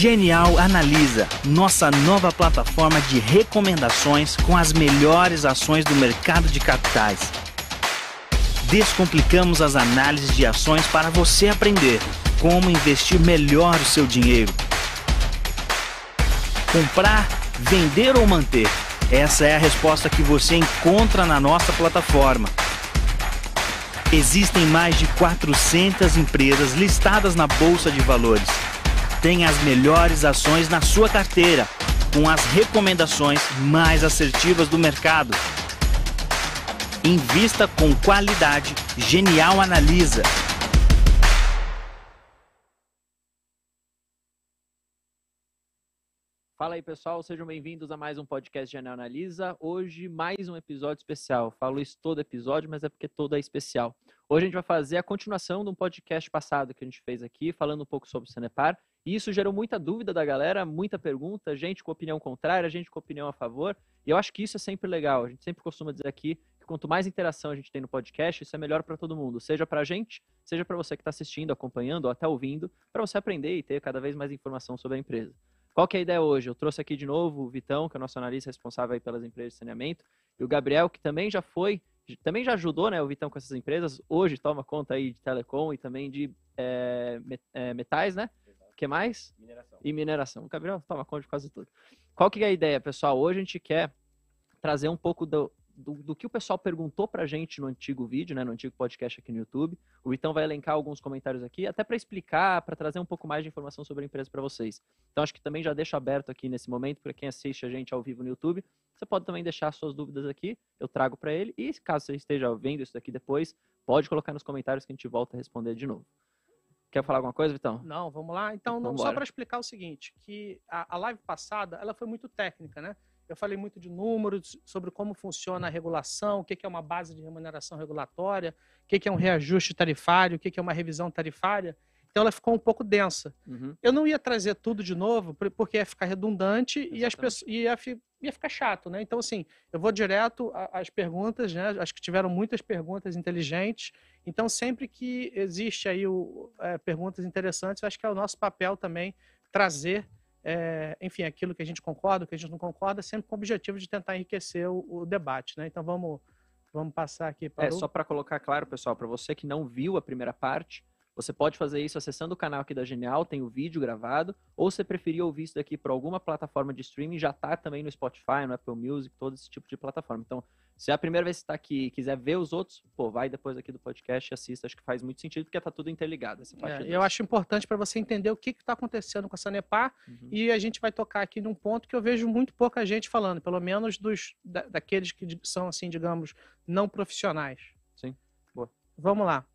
Genial Analisa, nossa nova plataforma de recomendações com as melhores ações do mercado de capitais. Descomplicamos as análises de ações para você aprender como investir melhor o seu dinheiro. Comprar, vender ou manter? Essa é a resposta que você encontra na nossa plataforma. Existem mais de 400 empresas listadas na Bolsa de Valores. Tem as melhores ações na sua carteira, com as recomendações mais assertivas do mercado. Invista com qualidade. Genial Analisa. Fala aí, pessoal, sejam bem-vindos a mais um podcast Genial Analisa. Hoje, mais um episódio especial. Falo isso todo episódio, mas é porque todo é especial. Hoje a gente vai fazer a continuação de um podcast passado que a gente fez aqui, falando um pouco sobre o Sanepar. E isso gerou muita dúvida da galera, muita pergunta, gente com opinião contrária, gente com opinião a favor. E eu acho que isso é sempre legal. A gente sempre costuma dizer aqui que quanto mais interação a gente tem no podcast, isso é melhor para todo mundo. Seja para a gente, seja para você que está assistindo, acompanhando ou até ouvindo, para você aprender e ter cada vez mais informação sobre a empresa. Qual que é a ideia hoje? Eu trouxe aqui de novo o Vitão, que é o nosso analista responsável aí pelas empresas de saneamento, e o Gabriel, que também já ajudou, né, o Vitão com essas empresas, hoje toma conta aí de telecom e também de metais, né? O que mais? Mineração. E mineração. O Gabriel toma conta de quase tudo. Qual que é a ideia, pessoal? Hoje a gente quer trazer um pouco do que o pessoal perguntou pra gente no antigo vídeo, né, no antigo podcast aqui no YouTube. O Vitão vai elencar alguns comentários aqui, até para explicar, para trazer um pouco mais de informação sobre a empresa para vocês. Então acho que também já deixo aberto aqui nesse momento para quem assiste a gente ao vivo no YouTube. Você pode também deixar suas dúvidas aqui, eu trago para ele. E caso você esteja vendo isso daqui depois, pode colocar nos comentários que a gente volta a responder de novo. Quer falar alguma coisa, Vitão? Não, vamos lá. Então, só para explicar o seguinte, que a live passada, ela foi muito técnica, né? Eu falei muito de números, sobre como funciona a regulação, o que é uma base de remuneração regulatória, o que é um reajuste tarifário, o que é uma revisão tarifária. Então, ela ficou um pouco densa. Uhum. Eu não ia trazer tudo de novo, porque ia ficar redundante e as pessoas, ia ficar chato, né? Então, assim, eu vou direto às perguntas, né? Acho que tiveram muitas perguntas inteligentes. Então, sempre que existe aí perguntas interessantes, acho que é o nosso papel também trazer enfim, aquilo que a gente concorda, o que a gente não concorda, sempre com o objetivo de tentar enriquecer o debate, né? Então vamos passar aqui para só para colocar claro, pessoal, para você que não viu a primeira parte, você pode fazer isso acessando o canal aqui da Genial, tem o vídeo gravado, ou se preferir ouvir isso daqui por alguma plataforma de streaming, já tá também no Spotify, no Apple Music, todo esse tipo de plataforma. Então, se é a primeira vez que você está aqui e quiser ver os outros, vai depois aqui do podcast e assista. Acho que faz muito sentido, porque tá tudo interligado. Eu acho importante para você entender o que está acontecendo com a Sanepar, e a gente vai tocar aqui num ponto que eu vejo muito pouca gente falando, pelo menos daqueles que são, assim, digamos, não profissionais. Sim, boa. Vamos lá.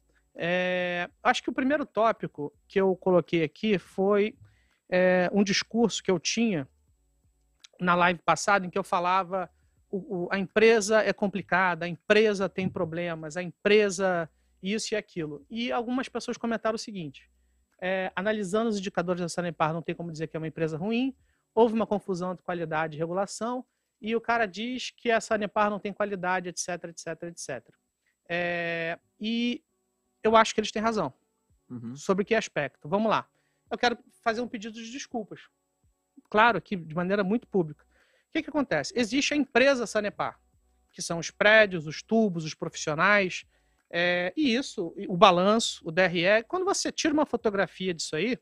Acho que o primeiro tópico que eu coloquei aqui foi um discurso que eu tinha na live passada, em que eu falava a empresa é complicada, a empresa tem problemas, a empresa isso e aquilo. E algumas pessoas comentaram o seguinte, analisando os indicadores da Sanepar, não tem como dizer que é uma empresa ruim, houve uma confusão entre qualidade e regulação, e o cara diz que a Sanepar não tem qualidade, etc, etc, etc. E eu acho que eles têm razão. Sobre que aspecto? Vamos lá. Eu quero fazer um pedido de desculpas. Claro, aqui de maneira muito pública. O que acontece? Existe a empresa Sanepar, que são os prédios, os tubos, os profissionais, e isso, o balanço, o DRE. Quando você tira uma fotografia disso aí,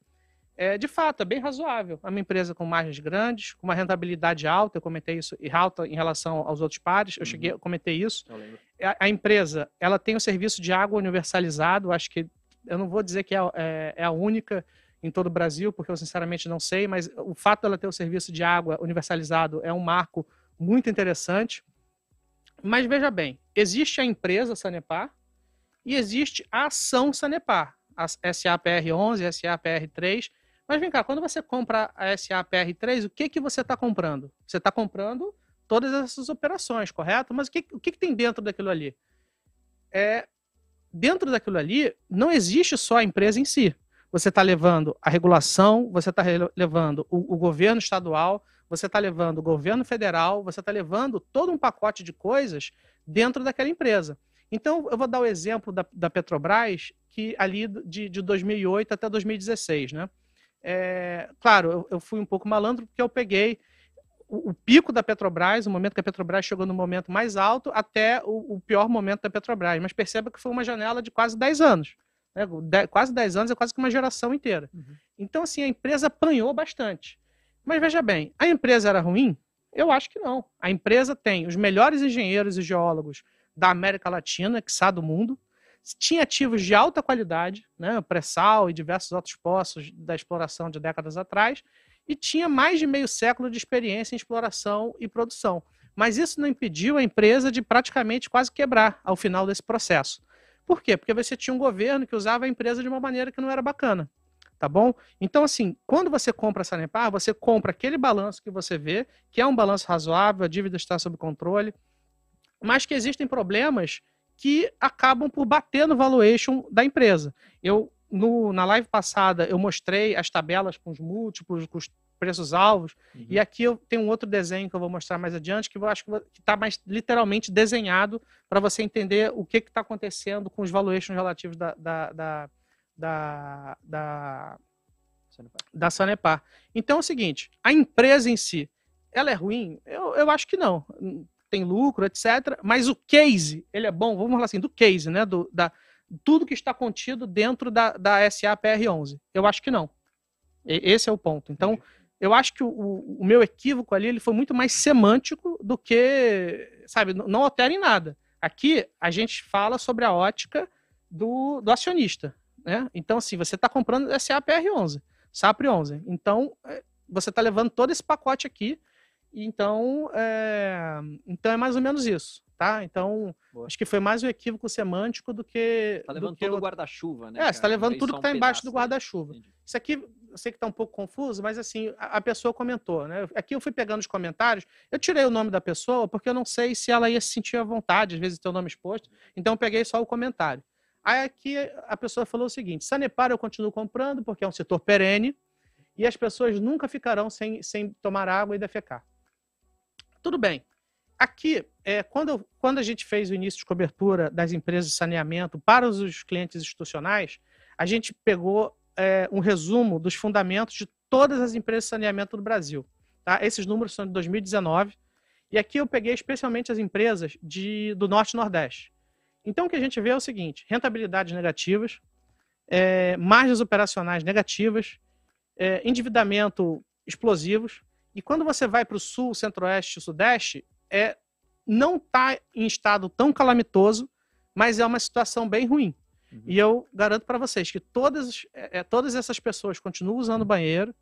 de fato, é bem razoável. É uma empresa com margens grandes, com uma rentabilidade alta, eu comentei isso, e alta em relação aos outros pares, eu comentei isso. A empresa, ela tem o serviço de água universalizado, acho que, eu não vou dizer que é a única em todo o Brasil, porque eu sinceramente não sei, mas o fato dela ter o serviço de água universalizado é um marco muito interessante. Mas veja bem, existe a empresa Sanepar e existe a ação Sanepar, a SAPR11, SAPR3. Mas vem cá, quando você compra a SAPR3, o que você está comprando? Você está comprando todas essas operações, correto? Mas o que tem dentro daquilo ali? Dentro daquilo ali, não existe só a empresa em si. Você está levando a regulação, você está levando o governo estadual, você está levando o governo federal, você está levando todo um pacote de coisas dentro daquela empresa. Então, eu vou dar o exemplo da Petrobras, que ali de 2008 até 2016, né? Claro, eu fui um pouco malandro porque eu peguei o pico da Petrobras, o momento que a Petrobras chegou no momento mais alto, até o pior momento da Petrobras. Mas perceba que foi uma janela de quase 10 anos. Né? Quase 10 anos é quase que uma geração inteira. Uhum. Então, assim, a empresa apanhou bastante. Mas veja bem, a empresa era ruim? Eu acho que não. A empresa tem os melhores engenheiros e geólogos da América Latina, quiçá do mundo, tinha ativos de alta qualidade, né, pré-sal e diversos outros poços da exploração de décadas atrás, e tinha mais de meio século de experiência em exploração e produção. Mas isso não impediu a empresa de praticamente quase quebrar ao final desse processo. Por quê? Porque você tinha um governo que usava a empresa de uma maneira que não era bacana. Tá bom? Então, assim, quando você compra a Sanepar, você compra aquele balanço que você vê, que é um balanço razoável, a dívida está sob controle, mas que existem problemas que acabam por bater no valuation da empresa. Na live passada, eu mostrei as tabelas com os múltiplos, com os preços-alvos, e aqui eu tenho um outro desenho que eu vou mostrar mais adiante, que eu acho que está mais literalmente desenhado para você entender o que está acontecendo com os valuations relativos da Sanepar. Então é o seguinte, a empresa em si, ela é ruim? Eu acho que não. Tem lucro, etc. Mas o case, ele é bom, vamos falar assim, do case, né? Tudo que está contido dentro da SAPR11. Eu acho que não. Esse é o ponto. Então, eu acho que o meu equívoco ali ele foi muito mais semântico do que, sabe, não altera em nada. Aqui, a gente fala sobre a ótica do acionista. Né? Então, assim, você está comprando SAPR11, SAPR11. Então, você está levando todo esse pacote aqui. Então é mais ou menos isso, tá? Então, acho que foi mais um equívoco semântico do que... Está levando todo o guarda-chuva, né? Você está levando tudo que está embaixo do guarda-chuva. Isso aqui, eu sei que está um pouco confuso, mas assim, a pessoa comentou, né? Aqui eu fui pegando os comentários, eu tirei o nome da pessoa, porque eu não sei se ela ia se sentir à vontade, às vezes ter o nome exposto, então eu peguei só o comentário. Aí aqui a pessoa falou o seguinte, Sanepar eu continuo comprando, porque é um setor perene, e as pessoas nunca ficarão sem tomar água e defecar. Tudo bem. Aqui, quando a gente fez o início de cobertura das empresas de saneamento para os clientes institucionais, a gente pegou um resumo dos fundamentos de todas as empresas de saneamento do Brasil. Tá? Esses números são de 2019. E aqui eu peguei especialmente as empresas do Norte e Nordeste. Então, o que a gente vê é o seguinte, rentabilidades negativas, margens operacionais negativas, endividamento explosivos. E quando você vai para o Sul, Centro-Oeste e Sudeste, não está em estado tão calamitoso, mas é uma situação bem ruim. Uhum. E eu garanto para vocês que todas essas pessoas continuam usando banheiro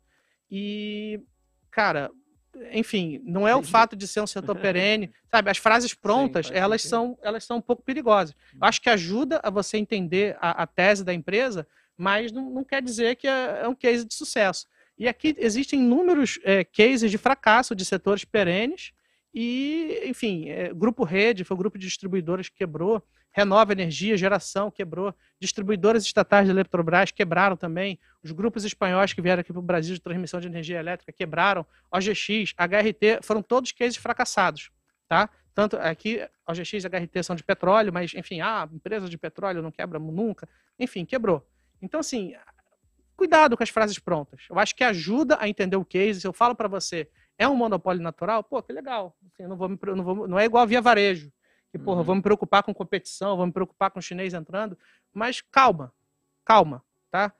e, cara, enfim, não é o fato de ser um setor perene, sabe? As frases prontas, sim, elas são um pouco perigosas. Eu acho que ajuda a você entender a tese da empresa, mas não quer dizer que é um case de sucesso. E aqui existem inúmeros cases de fracasso de setores perenes e, enfim, Grupo Rede foi um grupo de distribuidoras que quebrou, Renova Energia, Geração quebrou, distribuidoras estatais da Eletrobras quebraram também, os grupos espanhóis que vieram aqui para o Brasil de transmissão de energia elétrica quebraram, OGX, HRT, foram todos cases fracassados, tá? Tanto aqui, OGX e HRT são de petróleo, mas, enfim, empresa de petróleo não quebra nunca, enfim, quebrou. Então, assim, cuidado com as frases prontas. Eu acho que ajuda a entender o case. Se eu falo para você, é um monopólio natural? Pô, que legal. Assim, não é igual a Via Varejo. Que, porra, eu vou me preocupar com competição, vou me preocupar com o chinês entrando. Mas calma, tá?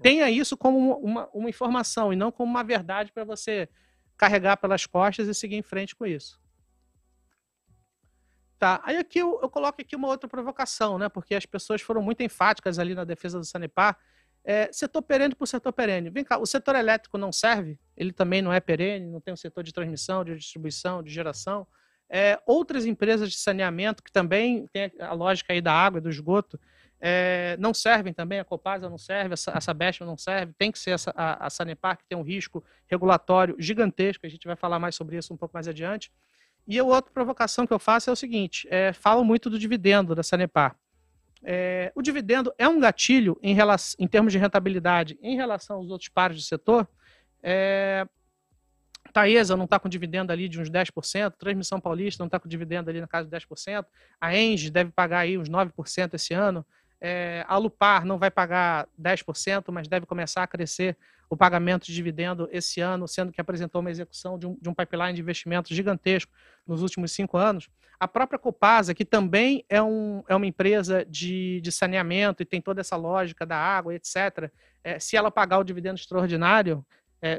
Tenha isso como uma informação e não como uma verdade para você carregar pelas costas e seguir em frente com isso. Tá, aí aqui eu coloco aqui uma outra provocação, né? Porque as pessoas foram muito enfáticas ali na defesa do Sanepar. Setor perene por setor perene. Vem cá, o setor elétrico não serve? Ele também não é perene, não tem um setor de transmissão, de distribuição, de geração. Outras empresas de saneamento, que também tem a lógica aí da água e do esgoto, não servem também, a Copasa não serve, a Sabesp não serve, tem que ser a Sanepar, que tem um risco regulatório gigantesco, a gente vai falar mais sobre isso um pouco mais adiante. E a outra provocação que eu faço é o seguinte, falam muito do dividendo da Sanepar. O dividendo é um gatilho em termos de rentabilidade em relação aos outros pares do setor. Taesa não está com dividendo ali de uns 10%, Transmissão Paulista não está com dividendo ali na casa de 10%, a Engie deve pagar aí uns 9% esse ano, A Alupar não vai pagar 10%, mas deve começar a crescer o pagamento de dividendo esse ano, sendo que apresentou uma execução de um pipeline de investimento gigantesco nos últimos 5 anos. A própria Copasa, que também é uma empresa de saneamento e tem toda essa lógica da água, etc., se ela pagar o dividendo extraordinário,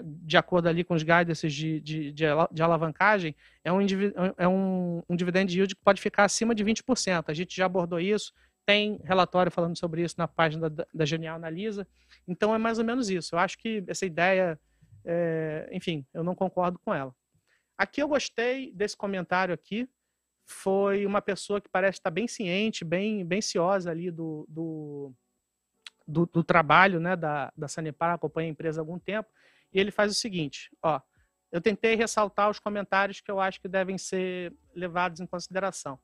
de acordo ali com os guidances de alavancagem, é um dividend yield que pode ficar acima de 20%. A gente já abordou isso, tem relatório falando sobre isso na página da Genial Analisa. Então é mais ou menos isso. Eu acho que essa ideia, enfim, eu não concordo com ela. Aqui eu gostei desse comentário aqui. Foi uma pessoa que parece estar bem ciente, bem ciosa ali do trabalho, né, da Sanepar, acompanha a empresa há algum tempo. E ele faz o seguinte, eu tentei ressaltar os comentários que eu acho que devem ser levados em consideração.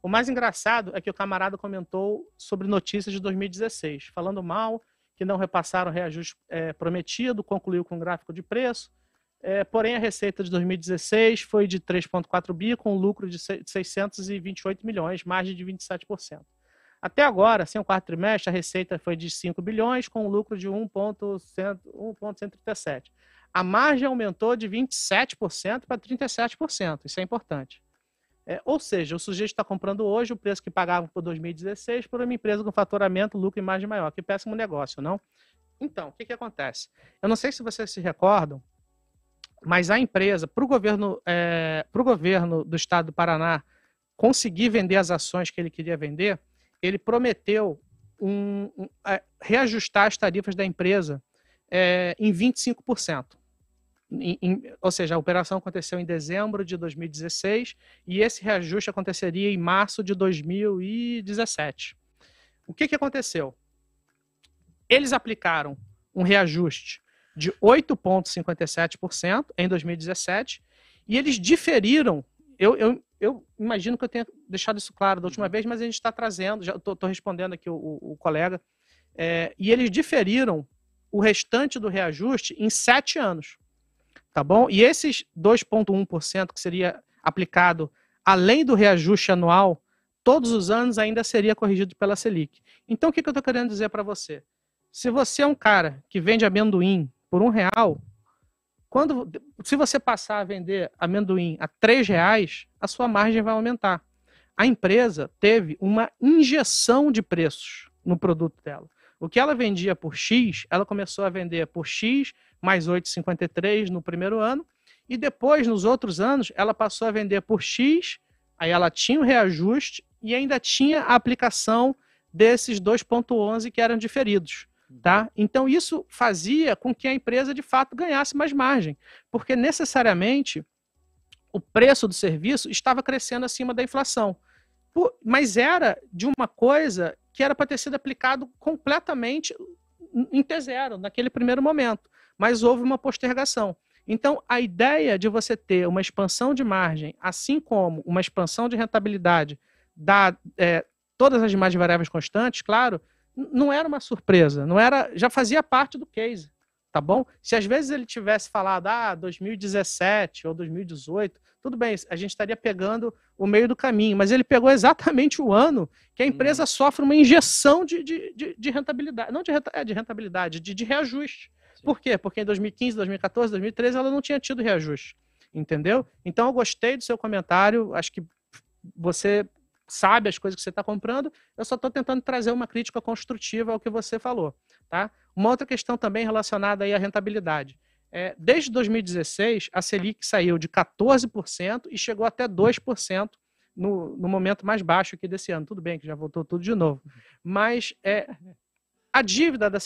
O mais engraçado é que o camarada comentou sobre notícias de 2016, falando mal, que não repassaram o reajuste prometido, concluiu com um gráfico de preço, porém a receita de 2016 foi de 3,4 bi, com um lucro de 628 milhões, margem de 27%. Até agora, sem o quarto trimestre, a receita foi de 5 bilhões, com um lucro de 1,137. A margem aumentou de 27% para 37%, isso é importante. Ou seja, o sujeito está comprando hoje o preço que pagava por 2016 por uma empresa com faturamento, lucro e margem maior. Que péssimo negócio, não? Então, o que acontece? Eu não sei se vocês se recordam, mas a empresa, para o governo do estado do Paraná conseguir vender as ações que ele queria vender, ele prometeu reajustar as tarifas da empresa em 25%. Ou seja, a operação aconteceu em dezembro de 2016 e esse reajuste aconteceria em março de 2017. O que aconteceu? Eles aplicaram um reajuste de 8,57% em 2017 e eles diferiram. Eu imagino que eu tenha deixado isso claro da última vez, mas a gente está trazendo, já estou respondendo aqui o colega, e eles diferiram o restante do reajuste em 7 anos. Tá bom? E esses 2,1% que seria aplicado além do reajuste anual, todos os anos ainda seria corrigido pela Selic. Então, o que eu estou querendo dizer para você? Se você é um cara que vende amendoim por R$1, se você passar a vender amendoim a R$3, a sua margem vai aumentar. A empresa teve uma injeção de preços no produto dela. O que ela vendia por X, ela começou a vender por X mais 8,53 no primeiro ano, e depois, nos outros anos, ela passou a vender por X, aí ela tinha o reajuste e ainda tinha a aplicação desses 2,11 que eram diferidos. Tá? Então, isso fazia com que a empresa, de fato, ganhasse mais margem, porque necessariamente o preço do serviço estava crescendo acima da inflação. Mas era de uma coisa que era para ter sido aplicado completamente em T0, naquele primeiro momento, mas houve uma postergação. Então, a ideia de você ter uma expansão de margem, assim como uma expansão de rentabilidade, todas as demais variáveis constantes, claro, não era uma surpresa, já fazia parte do case, tá bom? Se às vezes ele tivesse falado 2017 ou 2018, tudo bem, a gente estaria pegando o meio do caminho, mas ele pegou exatamente o ano que a empresa sofre uma injeção de rentabilidade, não de rentabilidade, de reajuste. Sim. Por quê? Porque em 2015, 2014, 2013 ela não tinha tido reajuste, entendeu? Então eu gostei do seu comentário, acho que você sabe as coisas que você está comprando, eu só estou tentando trazer uma crítica construtiva ao que você falou. Tá? Uma outra questão também relacionada aí à rentabilidade. Desde 2016, a Selic saiu de 14% e chegou até 2% no momento mais baixo aqui desse ano. Tudo bem que já voltou tudo de novo. Mas a dívida da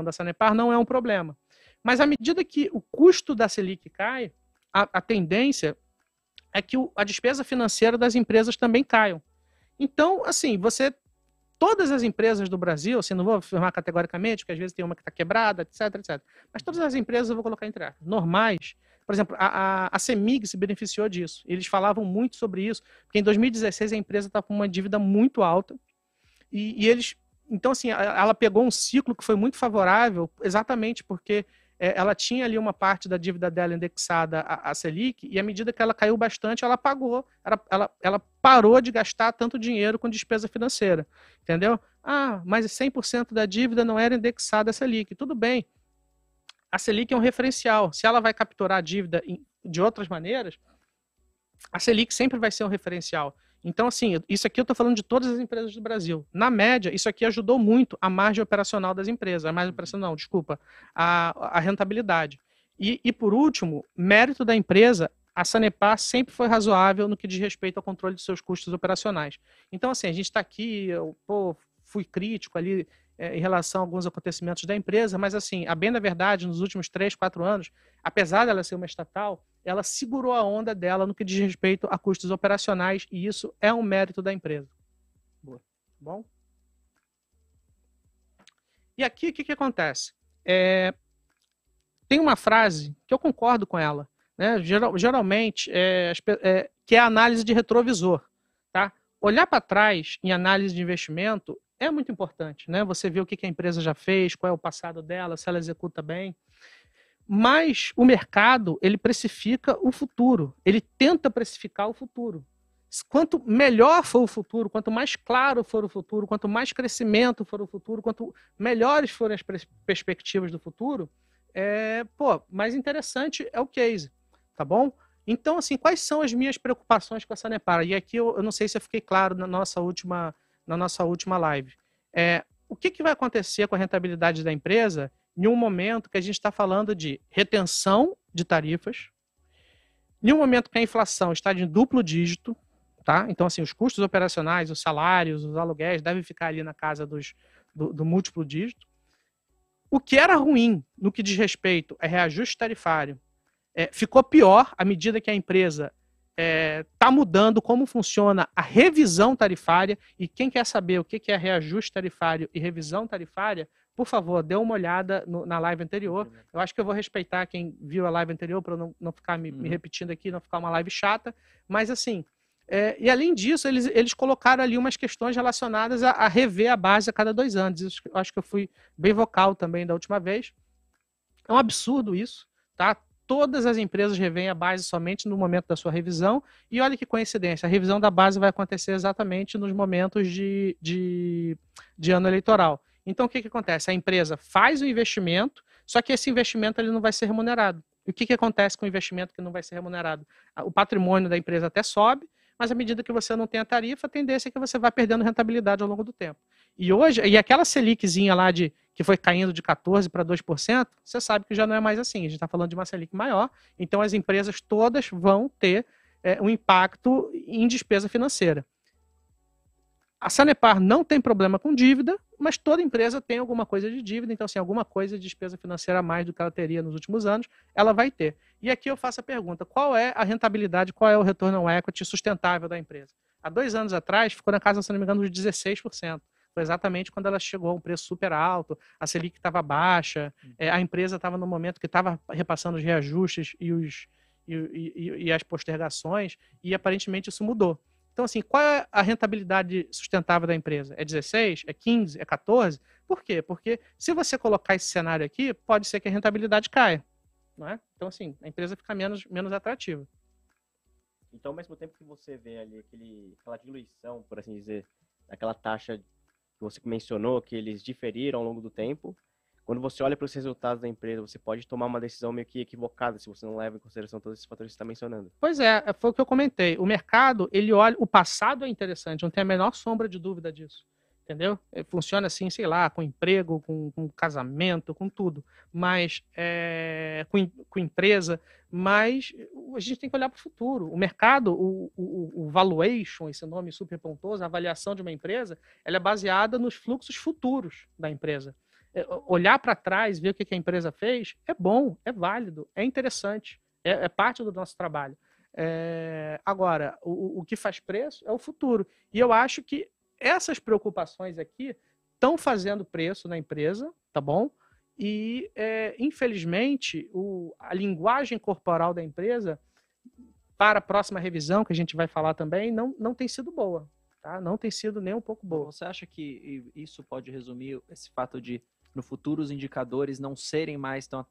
da Sanepar não é um problema. Mas à medida que o custo da Selic cai, a tendência é que a despesa financeira das empresas também caiam. Então, assim, todas as empresas do Brasil, assim, não vou afirmar categoricamente, porque às vezes tem uma que está quebrada, etc, etc. Mas todas as empresas, eu vou colocar entre aspas, normais. Por exemplo, a CEMIG se beneficiou disso. Eles falavam muito sobre isso, porque em 2016 a empresa estava com uma dívida muito alta. E eles... Então, assim, ela pegou um ciclo que foi muito favorável, exatamente porque ela tinha ali uma parte da dívida dela indexada à Selic, e à medida que ela caiu bastante, ela pagou, ela parou de gastar tanto dinheiro com despesa financeira, entendeu? Ah, mas 100% da dívida não era indexada à Selic. Tudo bem, a Selic é um referencial. Se ela vai capturar a dívida de outras maneiras, a Selic sempre vai ser um referencial. Então, assim, isso aqui eu estou falando de todas as empresas do Brasil. Na média, isso aqui ajudou muito a margem operacional das empresas. A margem operacional, não, desculpa, a rentabilidade. E, por último, mérito da empresa, a Sanepar sempre foi razoável no que diz respeito ao controle de seus custos operacionais. Então, assim, a gente está aqui, eu fui crítico ali em relação a alguns acontecimentos da empresa, mas, assim, a bem da verdade, nos últimos 3, 4 anos, apesar dela ser uma estatal, ela segurou a onda dela no que diz respeito a custos operacionais, e isso é um mérito da empresa. Boa. Bom? E aqui, o que acontece? Tem uma frase que eu concordo com ela, né? Geralmente, que é a análise de retrovisor. Tá? Olhar para trás em análise de investimento é muito importante, né? Você vê o que a empresa já fez, qual é o passado dela, se ela executa bem. Mas o mercado, ele precifica o futuro. Ele tenta precificar o futuro. Quanto melhor for o futuro, quanto mais claro for o futuro, quanto mais crescimento for o futuro, quanto melhores forem as perspectivas do futuro, mais interessante é o case, tá bom? Então, assim, quais são as minhas preocupações com a Sanepar? E aqui eu não sei se eu fiquei claro na nossa última live. O que vai acontecer com a rentabilidade da empresa em um momento que a gente está falando de retenção de tarifas, em um momento que a inflação está de duplo dígito, tá? Então, assim, os custos operacionais, os salários, os aluguéis devem ficar ali na casa do múltiplo dígito. O que era ruim no que diz respeito a reajuste tarifário ficou pior à medida que a empresa está mudando como funciona a revisão tarifária. E quem quer saber o que é reajuste tarifário e revisão tarifária, por favor, dê uma olhada na live anterior. Eu acho que eu vou respeitar quem viu a live anterior para não ficar me repetindo aqui, não ficar uma live chata. Mas, assim, e além disso, eles colocaram ali umas questões relacionadas a rever a base a cada 2 anos. Isso, eu acho que eu fui bem vocal também da última vez. É um absurdo isso, tá? Todas as empresas revêem a base somente no momento da sua revisão. E olha que coincidência, a revisão da base vai acontecer exatamente nos momentos de ano eleitoral. Então, o que acontece? A empresa faz o investimento, só que esse investimento ele não vai ser remunerado. E o que acontece com o investimento que não vai ser remunerado? O patrimônio da empresa até sobe, mas à medida que você não tem a tarifa, a tendência é que você vai perdendo rentabilidade ao longo do tempo. E aquela Seliczinha lá que foi caindo de 14% para 2%, você sabe que já não é mais assim. A gente está falando de uma Selic maior, então as empresas todas vão ter um impacto em despesa financeira. A Sanepar não tem problema com dívida, mas toda empresa tem alguma coisa de dívida, então, assim, alguma coisa de despesa financeira a mais do que ela teria nos últimos anos, ela vai ter. E aqui eu faço a pergunta: qual é a rentabilidade, qual é o retorno ao equity sustentável da empresa? Há 2 anos atrás, ficou na casa, se não me engano, de 16%. Foi exatamente quando ela chegou a um preço super alto, a Selic estava baixa, a empresa estava no momento que estava repassando os reajustes e as postergações, e aparentemente isso mudou. Então, assim, qual é a rentabilidade sustentável da empresa? É 16? É 15? É 14? Por quê? Porque se você colocar esse cenário aqui, pode ser que a rentabilidade caia. Não é? Então, assim, a empresa fica menos atrativa. Então, ao mesmo tempo que você vê ali aquela diluição, por assim dizer, aquela taxa que você mencionou, que eles diferiram ao longo do tempo, quando você olha para os resultados da empresa, você pode tomar uma decisão meio que equivocada se você não leva em consideração todos esses fatores que você está mencionando. Pois foi o que eu comentei. O mercado, ele olha... O passado é interessante, não tem a menor sombra de dúvida disso. Entendeu? Funciona assim, sei lá, com emprego, com casamento, com tudo. Mas, com empresa. Mas a gente tem que olhar para o futuro. O mercado, o valuation, esse nome super pomposo, a avaliação de uma empresa, ela é baseada nos fluxos futuros da empresa. Olhar para trás, ver o que a empresa fez, é bom, é válido, é interessante, é parte do nosso trabalho. Agora, o que faz preço é o futuro. E eu acho que essas preocupações aqui estão fazendo preço na empresa, tá bom? E, infelizmente, a linguagem corporal da empresa, para a próxima revisão, que a gente vai falar também, não tem sido boa. Tá? Não tem sido nem um pouco boa. Você acha que isso pode resumir esse fato de, no futuro, os indicadores não serem mais tão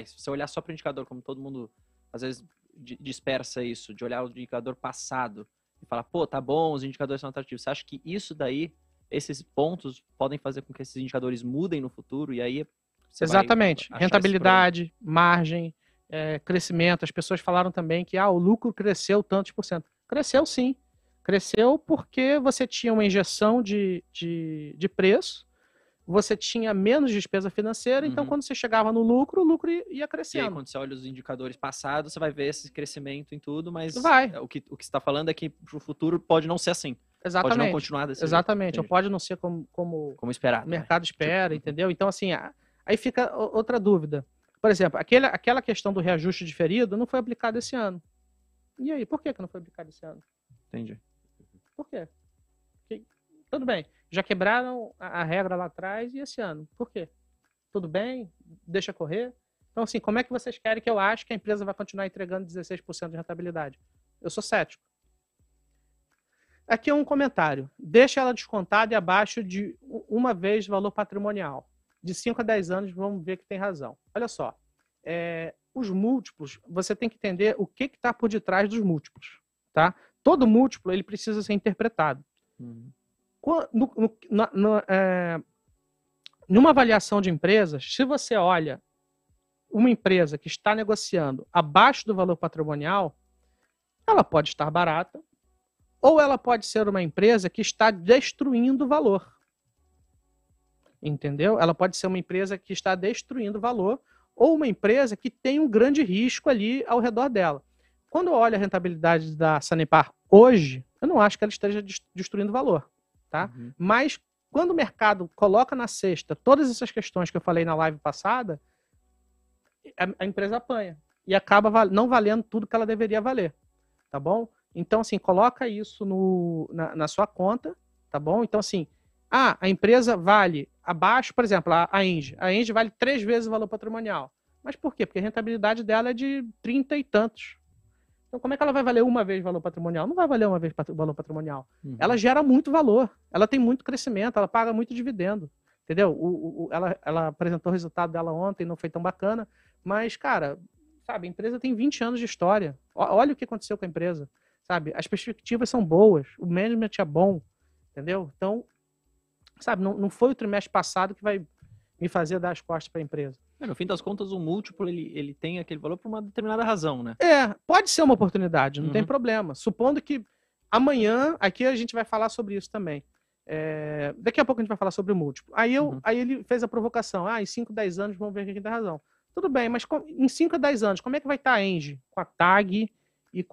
se você olhar só para o indicador, como todo mundo às vezes dispersa isso, de olhar o indicador passado e falar, pô, tá bom, os indicadores são atrativos. Você acha que isso daí, esses pontos, podem fazer com que esses indicadores mudem no futuro? E aí você Exatamente. vai achar Rentabilidade, margem, crescimento. As pessoas falaram também que o lucro cresceu tantos por cento. Cresceu sim. Cresceu porque você tinha uma injeção de preço, você tinha menos despesa financeira, então quando você chegava no lucro, o lucro ia crescendo. E aí, quando você olha os indicadores passados, você vai ver esse crescimento em tudo, mas o que você está falando é que para o futuro pode não ser assim. Exatamente. Pode não continuar desse Exatamente. jeito. Ou pode não ser como esperado. O mercado espera, entendeu? Então, assim, aí fica outra dúvida. Por exemplo, aquela questão do reajuste diferido não foi aplicado esse ano. E aí, por que não foi aplicado esse ano? Entendi. Por quê? Tudo bem, já quebraram a regra lá atrás e esse ano. Por quê? Tudo bem? Deixa correr? Então, assim, como é que vocês querem que eu ache que a empresa vai continuar entregando 16% de rentabilidade? Eu sou cético. Aqui é um comentário. Deixa ela descontada e abaixo de uma vez o valor patrimonial. De 5 a 10 anos, vamos ver que tem razão. Olha só. Os múltiplos, você tem que entender o que está por detrás dos múltiplos. Tá? Todo múltiplo ele precisa ser interpretado. Numa avaliação de empresas, se você olha uma empresa que está negociando abaixo do valor patrimonial, ela pode estar barata, ou ela pode ser uma empresa que está destruindo valor. Entendeu? Ela pode ser uma empresa que está destruindo valor, ou uma empresa que tem um grande risco ali ao redor dela. Quando eu olho a rentabilidade da Sanepar hoje, eu não acho que ela esteja destruindo valor. Tá? Mas quando o mercado coloca na cesta todas essas questões que eu falei na live passada, a empresa apanha e acaba não valendo tudo que ela deveria valer, tá bom? Então, assim, coloca isso na sua conta, tá bom? Então, assim, a empresa vale abaixo, por exemplo, a Engie. A Engie vale 3 vezes o valor patrimonial. Mas por quê? Porque a rentabilidade dela é de 30 e tantos. Então, como é que ela vai valer uma vez valor patrimonial? Não vai valer uma vez valor patrimonial. Ela gera muito valor, ela tem muito crescimento, ela paga muito dividendo, entendeu? Ela apresentou o resultado dela ontem, não foi tão bacana, mas, cara, sabe, a empresa tem 20 anos de história. Olha o que aconteceu com a empresa, sabe? As perspectivas são boas, o management é bom, entendeu? Então, sabe, não foi o trimestre passado que vai me fazer dar as costas para a empresa. No fim das contas, o múltiplo, ele tem aquele valor por uma determinada razão, né? Pode ser uma oportunidade, não tem problema. Supondo que amanhã, aqui a gente vai falar sobre isso também. Daqui a pouco a gente vai falar sobre o múltiplo. Aí ele fez a provocação. Em 5, 10 anos vamos ver quem tem razão. Tudo bem, mas em 5 a 10 anos, como é que vai estar a Engie? Com a TAG e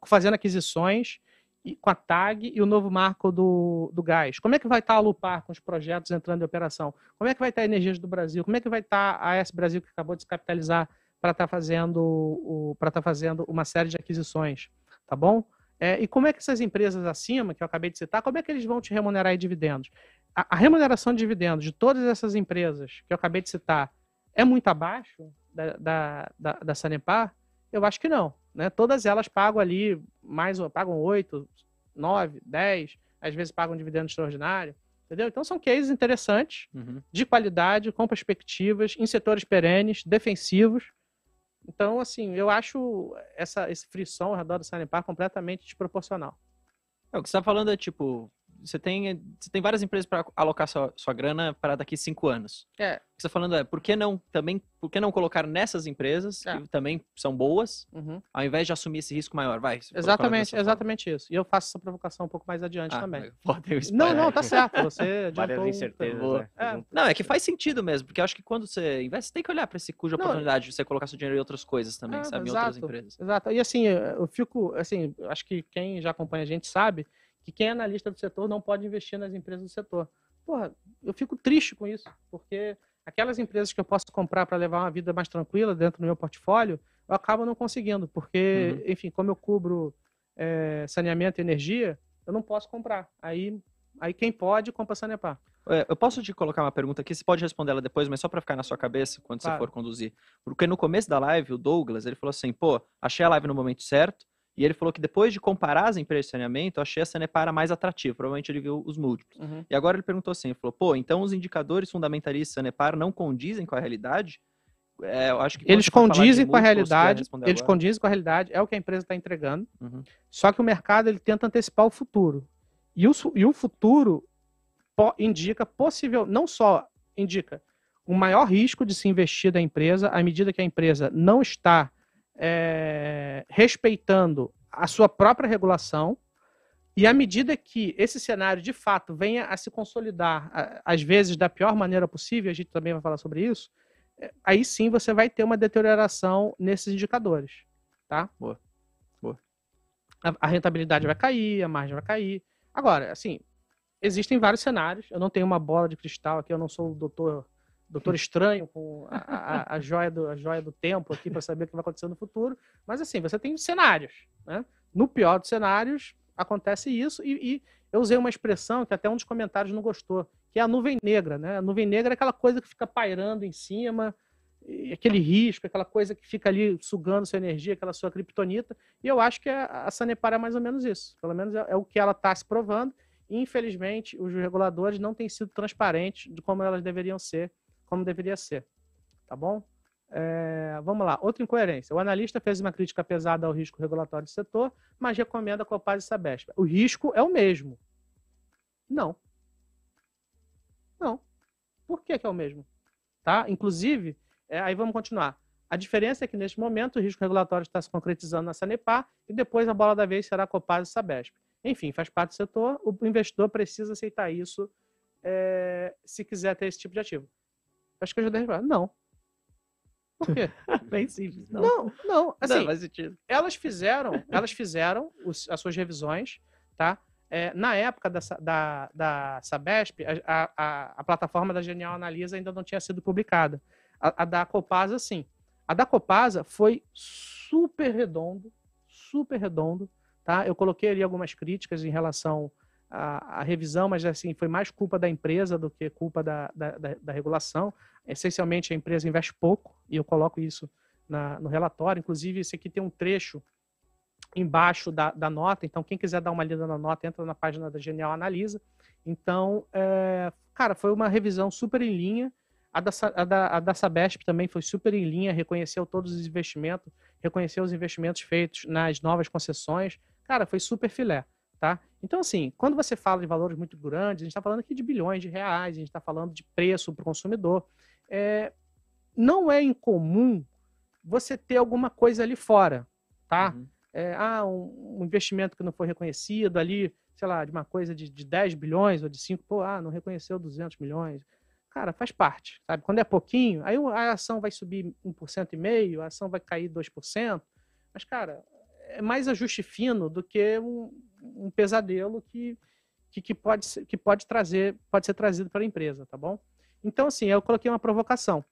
fazendo aquisições, e com a TAG e o novo marco do gás. Como é que vai estar a Lupar com os projetos entrando em operação? Como é que vai estar a Energias do Brasil? Como é que vai estar a AS Brasil, que acabou de se capitalizar para estar fazendo uma série de aquisições? Tá bom? E como é que essas empresas acima, que eu acabei de citar, como é que eles vão te remunerar em dividendos? A remuneração de dividendos de todas essas empresas que eu acabei de citar é muito abaixo da Sanepar? Eu acho que não. Né? Todas elas pagam ali, pagam 8, 9, 10, às vezes pagam dividendo extraordinário, entendeu? Então são cases interessantes, de qualidade, com perspectivas, em setores perenes, defensivos. Então, assim, eu acho esse frisson ao redor do Sanepar completamente desproporcional. O que você está falando é, tipo, você tem várias empresas para alocar sua grana para daqui 5 anos. O que você está falando é, por que não colocar nessas empresas, que também são boas, ao invés de assumir esse risco maior? Exatamente isso. E eu faço essa provocação um pouco mais adiante também. Não, tá certo. Você várias incertezas. Não, é que faz sentido mesmo, porque eu acho que quando você investe, você tem que olhar para esse cuja oportunidade de você colocar seu dinheiro em outras coisas também, sabe? Em outras empresas. Exato. E assim, eu fico, assim, acho que quem já acompanha a gente sabe que quem é analista do setor não pode investir nas empresas do setor. Porra, eu fico triste com isso, porque aquelas empresas que eu posso comprar para levar uma vida mais tranquila dentro do meu portfólio, eu acabo não conseguindo, porque, enfim, como eu cubro saneamento e energia, eu não posso comprar. Aí quem pode, compra Sanepar. Eu posso te colocar uma pergunta aqui, você pode responder ela depois, mas só para ficar na sua cabeça quando você for conduzir. Porque no começo da live, o Douglas, ele falou assim, achei a live no momento certo, e ele falou que depois de comparar as empresas de saneamento, eu achei a Sanepar mais atrativa. Provavelmente ele viu os múltiplos. E agora ele perguntou assim, ele falou, então os indicadores fundamentalistas de Sanepar não condizem com a realidade? eu acho que Eles condizem com a realidade, é o que a empresa está entregando, só que o mercado ele tenta antecipar o futuro. E o futuro indica não só indica o maior risco de se investir da empresa à medida que a empresa não está respeitando a sua própria regulação, e à medida que esse cenário, de fato, venha a se consolidar, às vezes, da pior maneira possível, a gente também vai falar sobre isso, aí sim você vai ter uma deterioração nesses indicadores. Tá? Boa. A rentabilidade vai cair, a margem vai cair. Agora, assim, existem vários cenários. Eu não tenho uma bola de cristal aqui, eu não sou o doutor estranho com a joia do tempo aqui para saber o que vai acontecer no futuro. Mas, assim, você tem cenários. Né? No pior dos cenários, acontece isso, e eu usei uma expressão que até um dos comentários não gostou, que é a nuvem negra, né? A nuvem negra é aquela coisa que fica pairando em cima, aquele risco, aquela coisa que fica ali sugando sua energia, aquela sua criptonita, e eu acho que a Sanepar é mais ou menos isso, pelo menos é o que ela está se provando, e infelizmente os reguladores não têm sido transparentes de como elas deveriam ser, como deveria ser, tá bom? Vamos lá, outra incoerência. O analista fez uma crítica pesada ao risco regulatório do setor, mas recomenda a Copasa e Sabesp. O risco é o mesmo. Não. Por que é o mesmo? Tá? Inclusive, aí vamos continuar. A diferença é que, neste momento, o risco regulatório está se concretizando na Sanepar e depois a bola da vez será a Copasa e Sabesp. Enfim, faz parte do setor, o investidor precisa aceitar isso se quiser ter esse tipo de ativo. Acho que eu já dei a resposta. Não. Por quê? Bem simples. Não. Assim, não faz sentido. Elas fizeram as suas revisões, tá? Na época da Sabesp, a plataforma da Genial Analisa ainda não tinha sido publicada. A da Copasa, sim. A da Copasa foi super redondo, tá? Eu coloquei ali algumas críticas em relação à revisão, mas assim, foi mais culpa da empresa do que culpa da regulação. Essencialmente, a empresa investe pouco, e eu coloco isso no relatório. Inclusive, esse aqui tem um trecho embaixo da nota, então quem quiser dar uma lida na nota, entra na página da Genial Analisa. Então, cara, foi uma revisão super em linha. A da Sabesp também foi super em linha, reconheceu todos os investimentos, reconheceu os investimentos feitos nas novas concessões. Cara, foi super filé, tá? Então, assim, quando você fala de valores muito grandes, a gente está falando aqui de bilhões de reais, a gente está falando de preço para o consumidor. Não é incomum você ter alguma coisa ali fora, tá? Um investimento que não foi reconhecido ali, sei lá, de uma coisa de 10 bilhões ou de 5, não reconheceu 200 milhões. Cara, faz parte, sabe? Quando é pouquinho, aí a ação vai subir 1,5%, a ação vai cair 2%, mas, cara, é mais ajuste fino do que um pesadelo que pode ser trazido para a empresa, tá bom? Então, assim, eu coloquei uma provocação.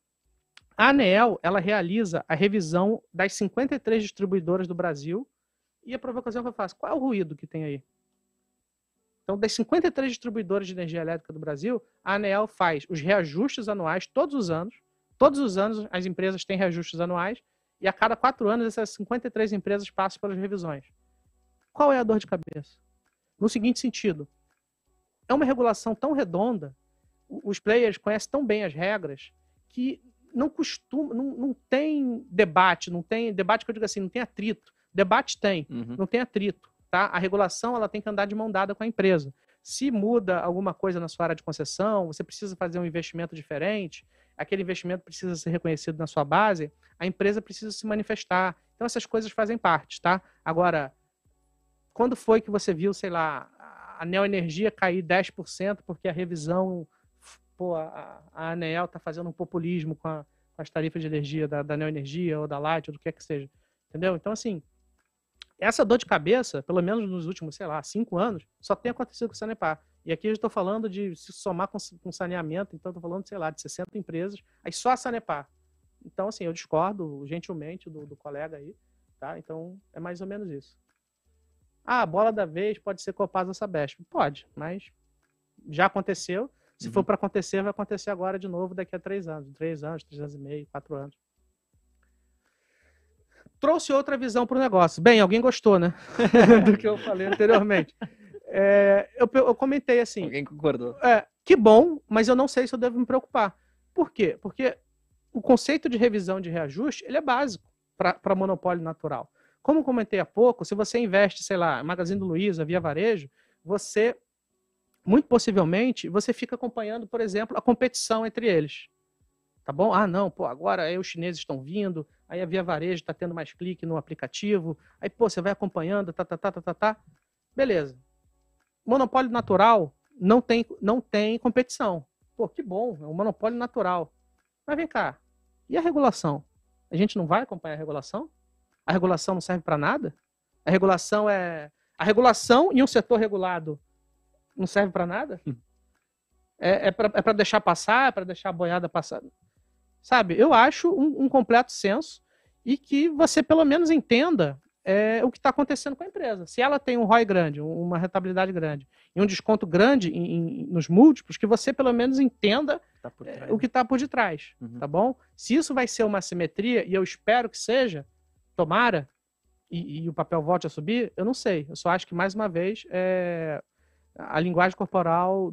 A ANEEL, ela realiza a revisão das 53 distribuidoras do Brasil, e a provocação que eu faço, qual é o ruído que tem aí? Então, das 53 distribuidoras de energia elétrica do Brasil, a ANEEL faz os reajustes anuais todos os anos. Todos os anos as empresas têm reajustes anuais, e a cada 4 anos essas 53 empresas passam pelas revisões. Qual é a dor de cabeça? No seguinte sentido, é uma regulação tão redonda, os players conhecem tão bem as regras, que não tem debate, que eu digo assim, não tem atrito. Debate tem, não tem atrito. Tá? A regulação ela tem que andar de mão dada com a empresa. Se muda alguma coisa na sua área de concessão, você precisa fazer um investimento diferente, aquele investimento precisa ser reconhecido na sua base, a empresa precisa se manifestar. Então essas coisas fazem parte. Tá? Agora, quando foi que você viu, sei lá, a Neoenergia cair 10% porque a revisão, a ANEEL está fazendo um populismo com as tarifas de energia da Neoenergia ou da Light, ou do que é que seja. Entendeu? Então, assim, essa dor de cabeça, pelo menos nos últimos, 5 anos, só tem acontecido com o Sanepar. E aqui eu estou falando de se somar com saneamento, então estou falando, de 60 empresas, aí só a Sanepar. Então, assim, eu discordo gentilmente do colega aí, tá? Então, é mais ou menos isso. A bola da vez pode ser Copasa ou Sabesp. Pode, mas já aconteceu. Se for para acontecer, vai acontecer agora de novo daqui a 3 anos. 3 anos, 3 anos e meio, 4 anos. Trouxe outra visão para o negócio. Bem, alguém gostou, né? Do que eu falei anteriormente. Eu comentei assim... Alguém concordou. Que bom, mas eu não sei se eu devo me preocupar. Por quê? Porque o conceito de revisão de reajuste, ele é básico para monopólio natural. Como comentei há pouco, se você investe, sei lá, em Magazine Luiza, Via Varejo, você, muito possivelmente, você fica acompanhando, por exemplo, a competição entre eles. Tá bom? Ah, não, pô, agora aí os chineses estão vindo, aí a Via Varejo está tendo mais clique no aplicativo, aí, pô, você vai acompanhando, tá. Beleza. Monopólio natural não tem competição. Pô, que bom, é um monopólio natural. Mas vem cá, e a regulação? A gente não vai acompanhar a regulação? A regulação não serve para nada? A regulação e um setor regulado não serve para nada? É para deixar passar, é para deixar a boiada passar. Sabe, eu acho um completo senso e que você pelo menos entenda o que está acontecendo com a empresa. Se ela tem um ROI grande, uma rentabilidade grande e um desconto grande nos múltiplos, que você pelo menos entenda o que está por detrás, tá bom? Se isso vai ser uma assimetria, e eu espero que seja, tomara, e o papel volte a subir, eu não sei. Eu só acho que, mais uma vez, a linguagem corporal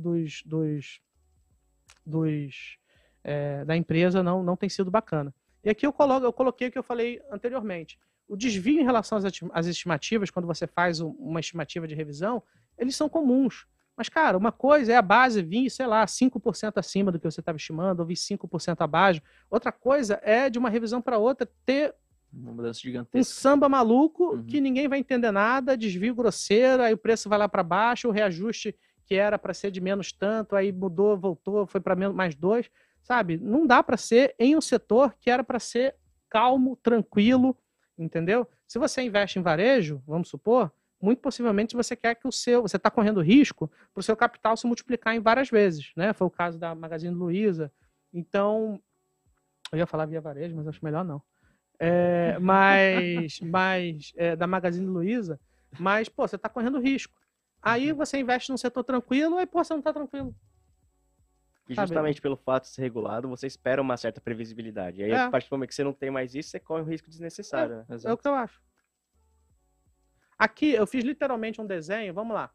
da empresa não tem sido bacana. E aqui eu coloquei o que eu falei anteriormente. O desvio em relação às estimativas, quando você faz uma estimativa de revisão, eles são comuns. Mas, cara, uma coisa é a base vir, sei lá, 5% acima do que você estava estimando, ou vir 5% abaixo. Outra coisa é, de uma revisão para outra, ter uma mudança gigantesca. Um samba maluco que ninguém vai entender nada, desvio grosseiro, aí o preço vai lá para baixo, o reajuste que era para ser de menos tanto, aí mudou, voltou, foi para mais 2. Sabe? Não dá para ser em um setor que era para ser calmo, tranquilo, entendeu? Se você investe em varejo, vamos supor, muito possivelmente você quer que você está correndo risco para o seu capital se multiplicar em várias vezes, né? Foi o caso da Magazine Luiza. Então, eu ia falar Via Varejo, mas acho melhor não. Da Magazine Luiza, mas, pô, você está correndo risco. Aí você investe num setor tranquilo, aí, pô, você não está tranquilo. E justamente pelo fato de ser regulado, você espera uma certa previsibilidade. E aí, a partir do momento que você não tem mais isso, você corre um risco desnecessário. Né? É o que eu acho. Aqui, eu fiz literalmente um desenho, vamos lá.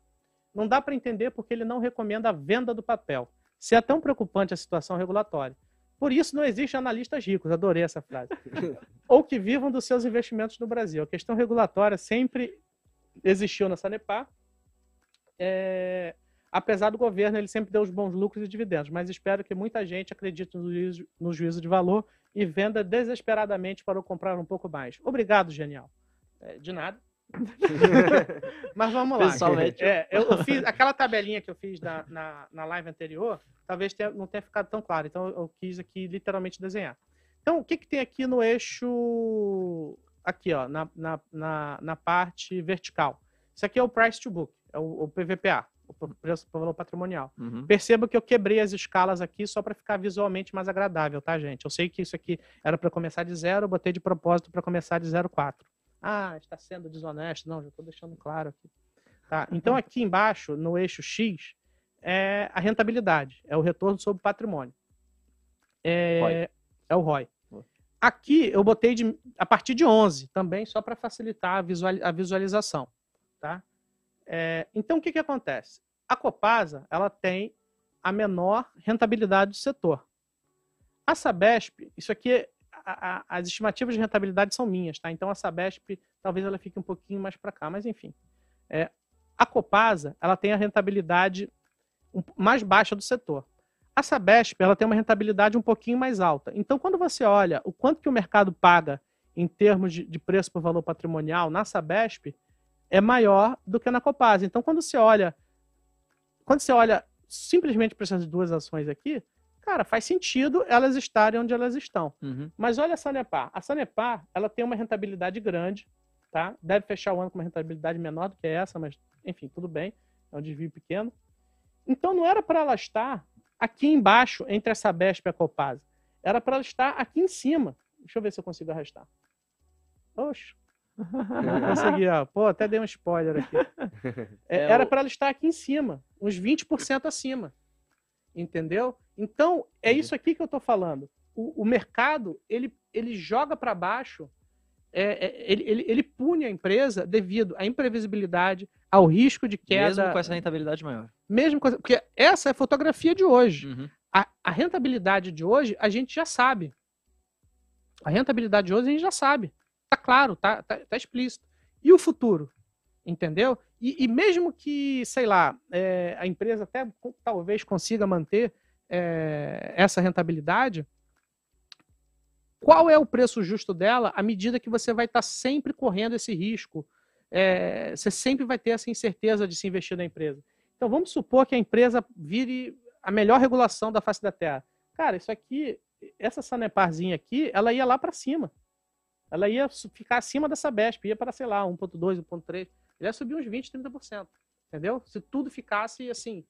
Não dá para entender porque ele não recomenda a venda do papel. Se é tão preocupante a situação regulatória. Por isso não existe analistas ricos, adorei essa frase. Ou que vivam dos seus investimentos no Brasil. A questão regulatória sempre existiu na Sanepar. Apesar do governo, ele sempre deu os bons lucros e dividendos, mas espero que muita gente acredite no juízo de valor e venda desesperadamente para eu comprar um pouco mais. Obrigado, Genial. De nada. Mas vamos lá. Pessoalmente. Eu fiz aquela tabelinha que eu fiz na live anterior, talvez não tenha ficado tão claro, então eu quis aqui literalmente desenhar. Então, o que tem aqui no eixo, aqui, ó, na parte vertical? Isso aqui é o Price to Book, é o PVPA. O preço por valor patrimonial. Perceba que eu quebrei as escalas aqui só para ficar visualmente mais agradável, tá, gente? Eu sei que isso aqui era para começar de 0, eu botei de propósito para começar de 0,4. Ah, está sendo desonesto. Não, já estou deixando claro aqui. Tá? Então, aqui embaixo, no eixo X, é a rentabilidade, é o retorno sobre o patrimônio. É o ROI. Aqui, eu botei a partir de 11, também só para facilitar a visualização. Tá? Então, o que acontece? A Copasa, ela tem a menor rentabilidade do setor. A Sabesp, isso aqui, as estimativas de rentabilidade são minhas, tá? Então, a Sabesp, talvez ela fique um pouquinho mais para cá, mas enfim. A Copasa, ela tem a rentabilidade mais baixa do setor. A Sabesp, ela tem uma rentabilidade um pouquinho mais alta. Então, quando você olha o quanto que o mercado paga em termos de preço por valor patrimonial na Sabesp, é maior do que na Copasa. Então, quando você olha simplesmente para essas duas ações aqui, cara, faz sentido elas estarem onde elas estão. Mas olha a Sanepar. A Sanepar, ela tem uma rentabilidade grande, tá? Deve fechar o ano com uma rentabilidade menor do que essa, mas, enfim, tudo bem. É um desvio pequeno. Então, não era para ela estar aqui embaixo, entre a Sabesp e a Copasa. Era para ela estar aqui em cima. Deixa eu ver se eu consigo arrastar. Oxe. Não consegui, ó. Pô, até dei um spoiler aqui. Era para ela estar aqui em cima, uns 20% acima. Entendeu? Então, é isso aqui que eu estou falando. O mercado, ele joga para baixo, ele pune a empresa devido à imprevisibilidade, ao risco de queda. Mesmo com essa rentabilidade maior. Porque essa é a fotografia de hoje. A rentabilidade de hoje, a gente já sabe. A rentabilidade de hoje a gente já sabe. Tá claro, tá explícito. E o futuro? Entendeu? E mesmo que, sei lá, a empresa até talvez consiga manter essa rentabilidade, qual é o preço justo dela à medida que você vai estar sempre correndo esse risco? Você sempre vai ter essa incerteza de se investir na empresa. Então, vamos supor que a empresa vire a melhor regulação da face da Terra. Cara, isso aqui, essa Saneparzinha aqui, ela ia lá para cima. Ela ia ficar acima dessa Sabesp, ia para, sei lá, 1,2, 1,3. Ele ia subir uns 20%, 30%. Entendeu? Se tudo ficasse, assim,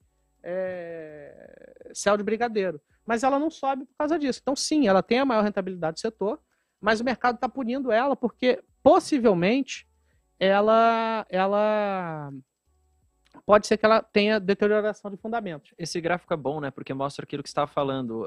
céu de brigadeiro. Mas ela não sobe por causa disso. Então, sim, ela tem a maior rentabilidade do setor, mas o mercado está punindo ela porque, possivelmente, ela pode ser que ela tenha deterioração de fundamentos. Esse gráfico é bom, né? Porque mostra aquilo que você estava falando.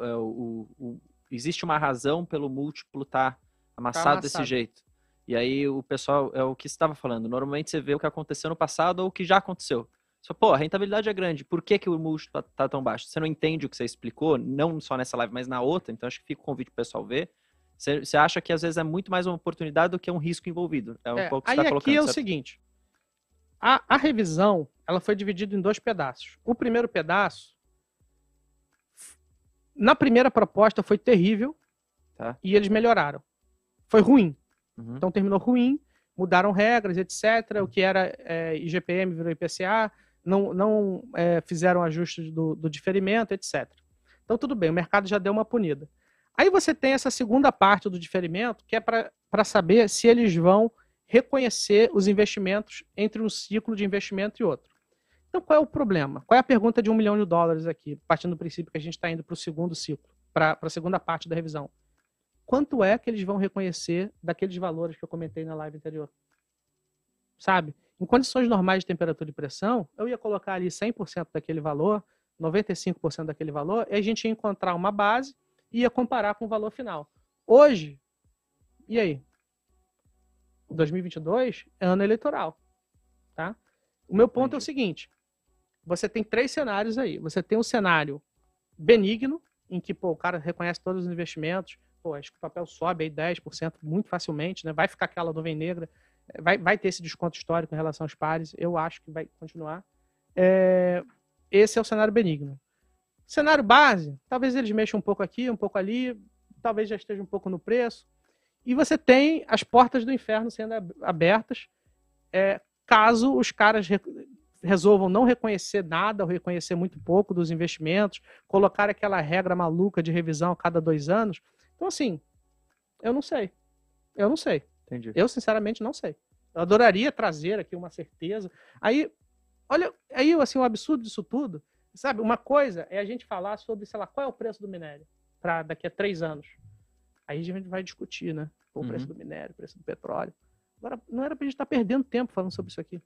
Existe uma razão pelo múltiplo estar amassado desse jeito. E aí o pessoal, é o que você estava falando. Normalmente você vê o que aconteceu no passado ou o que já aconteceu. Você fala, pô, a rentabilidade é grande. Por que o múltiplo tá tão baixo? Você não entende o que você explicou, não só nessa live, mas na outra. Então acho que fica o convite pro pessoal ver. Você acha que às vezes é muito mais uma oportunidade do que um risco envolvido. É um pouco que você está colocando. Aqui é certo? O seguinte. A revisão, ela foi dividida em 2 pedaços. O primeiro pedaço, na primeira proposta, foi terrível, tá? E eles melhoraram. Foi ruim. Uhum. Então terminou ruim, mudaram regras, etc. O que era IGPM virou IPCA, não fizeram ajustes do diferimento, etc. Então tudo bem, o mercado já deu uma punida. Aí você tem essa segunda parte do diferimento, que é para saber se eles vão reconhecer os investimentos entre um ciclo de investimento e outro. Então, qual é o problema? Qual é a pergunta de $1 milhão aqui, partindo do princípio que a gente está indo para o segundo ciclo, para a segunda parte da revisão? Quanto é que eles vão reconhecer daqueles valores que eu comentei na live anterior? Sabe? Em condições normais de temperatura e pressão, eu ia colocar ali 100% daquele valor, 95% daquele valor, e a gente ia encontrar uma base e ia comparar com o valor final. Hoje, e aí? 2022 é ano eleitoral, tá? O meu ponto é o seguinte, você tem 3 cenários aí. Você tem um cenário benigno, em que o cara reconhece todos os investimentos, acho que o papel sobe aí 10% muito facilmente, né? Vai ficar aquela nuvem negra, vai ter esse desconto histórico em relação aos pares, eu acho que vai continuar. Esse é o cenário benigno. Cenário base, talvez eles mexam um pouco aqui, um pouco ali, talvez já esteja um pouco no preço. E você tem as portas do inferno sendo abertas, caso os caras resolvam não reconhecer nada ou reconhecer muito pouco dos investimentos, colocar aquela regra maluca de revisão a cada 2 anos. Então, assim, eu não sei. Entendi. Eu, sinceramente, não sei. Eu adoraria trazer aqui uma certeza. Aí, olha, assim, o absurdo disso tudo, sabe? Uma coisa é a gente falar sobre, sei lá, qual é o preço do minério para daqui a 3 anos. Aí a gente vai discutir, né? O preço do minério, o preço do petróleo. Agora, não era pra gente estar perdendo tempo falando sobre isso aqui.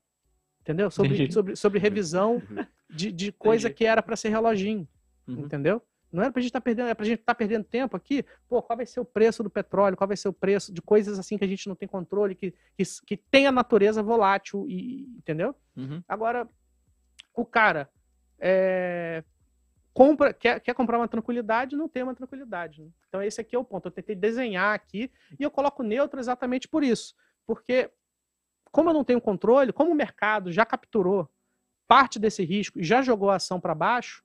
Entendeu? Sobre revisão de coisa que era para ser reloginho. Entendeu? Não era pra gente estar perdendo, era pra gente estar perdendo tempo aqui. Pô, qual vai ser o preço do petróleo? Qual vai ser o preço de coisas assim que a gente não tem controle, que tem a natureza volátil, entendeu? Agora, o cara quer comprar uma tranquilidade, não tem uma tranquilidade. Né? Então esse aqui é o ponto. Eu tentei desenhar aqui e eu coloco neutro exatamente por isso. Porque, como eu não tenho controle, como o mercado já capturou parte desse risco e já jogou a ação para baixo,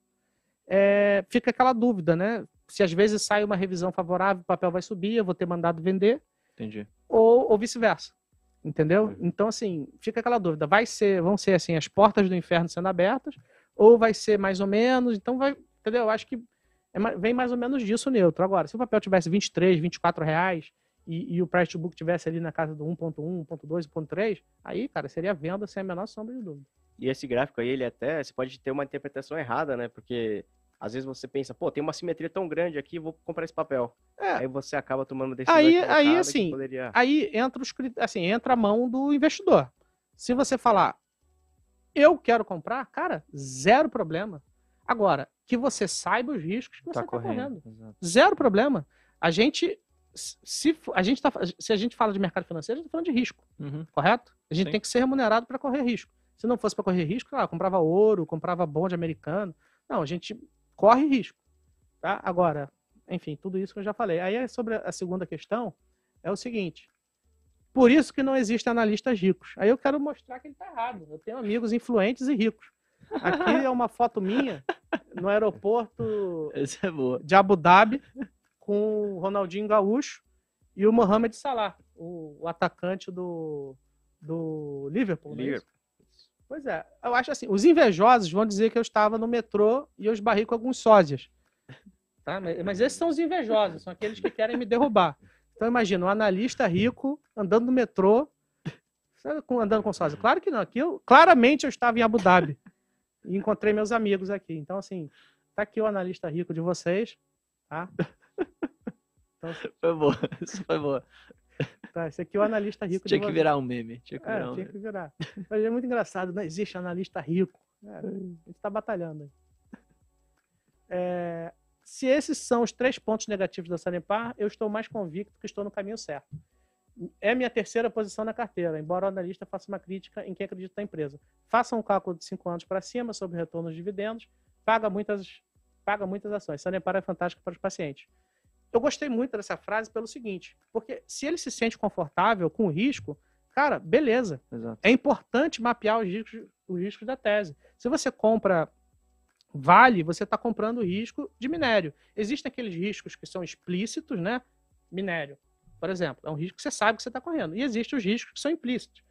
fica aquela dúvida, né? Se às vezes sai uma revisão favorável, o papel vai subir, eu vou ter mandado vender. Entendi. Ou vice-versa. Entendeu? Então, assim, fica aquela dúvida. Vão ser assim, as portas do inferno sendo abertas, ou vai ser mais ou menos, então entendeu? Eu acho que vem mais ou menos disso neutro. Agora, se o papel tivesse 23, 24 reais e o price to book tivesse ali na casa do 1.1, 1.2, 1.3, aí, cara, seria venda sem a menor sombra de dúvida. E esse gráfico aí, você pode ter uma interpretação errada, né? Porque às vezes você pensa, pô, tem uma simetria tão grande aqui, vou comprar esse papel. Aí você acaba tomando uma decisão aí assim, poderia... aí entra a mão do investidor. Se você falar, eu quero comprar, cara, 0 problema. Agora, que você saiba os riscos que você está correndo. 0 problema. Se a gente fala de mercado financeiro, a gente está falando de risco, correto? A gente tem que ser remunerado para correr risco. Se não fosse para correr risco, comprava ouro, comprava bonde americano. Não, a gente corre risco. Tá? Agora, enfim, tudo isso que eu já falei. Aí sobre a segunda questão, é o seguinte. Por isso que não existem analistas ricos. Aí eu quero mostrar que ele está errado. Eu tenho amigos influentes e ricos. Aqui é uma foto minha no aeroporto Essa é boa. de Abu Dhabi com o Ronaldinho Gaúcho e o Mohamed Salah, o atacante do Liverpool. Liverpool. Pois é, eu acho assim, os invejosos vão dizer que eu estava no metrô e eu esbarrei com alguns sósias. Tá? Mas esses são os invejosos, são aqueles que querem me derrubar. Então imagina, um analista rico andando no metrô, andando com sósia. Claro que não, claramente eu estava em Abu Dhabi e encontrei meus amigos aqui. Então assim, tá aqui o analista rico de vocês, tá? Então, Foi boa, isso foi boa. tá, esse aqui é o analista rico Tinha de que vocês. virar um meme. Tinha que virar um Tinha meme. que virar. Mas é muito engraçado, não existe analista rico. A gente está batalhando aí. Se esses são os 3 pontos negativos da Sanepar, eu estou mais convicto que estou no caminho certo. É minha terceira posição na carteira, embora o analista faça uma crítica em quem acredita na empresa. Faça um cálculo de 5 anos para cima sobre o retorno dos dividendos, paga muitas ações. Sanepar é fantástica para os pacientes. Eu gostei muito dessa frase pelo seguinte, porque se ele se sente confortável com o risco, cara, beleza. Exato. É importante mapear os riscos da tese. Se você compra Vale, você está comprando o risco de minério. Existem aqueles riscos que são explícitos, né? Minério, por exemplo, é um risco que você sabe que você está correndo. E existem os riscos que são implícitos.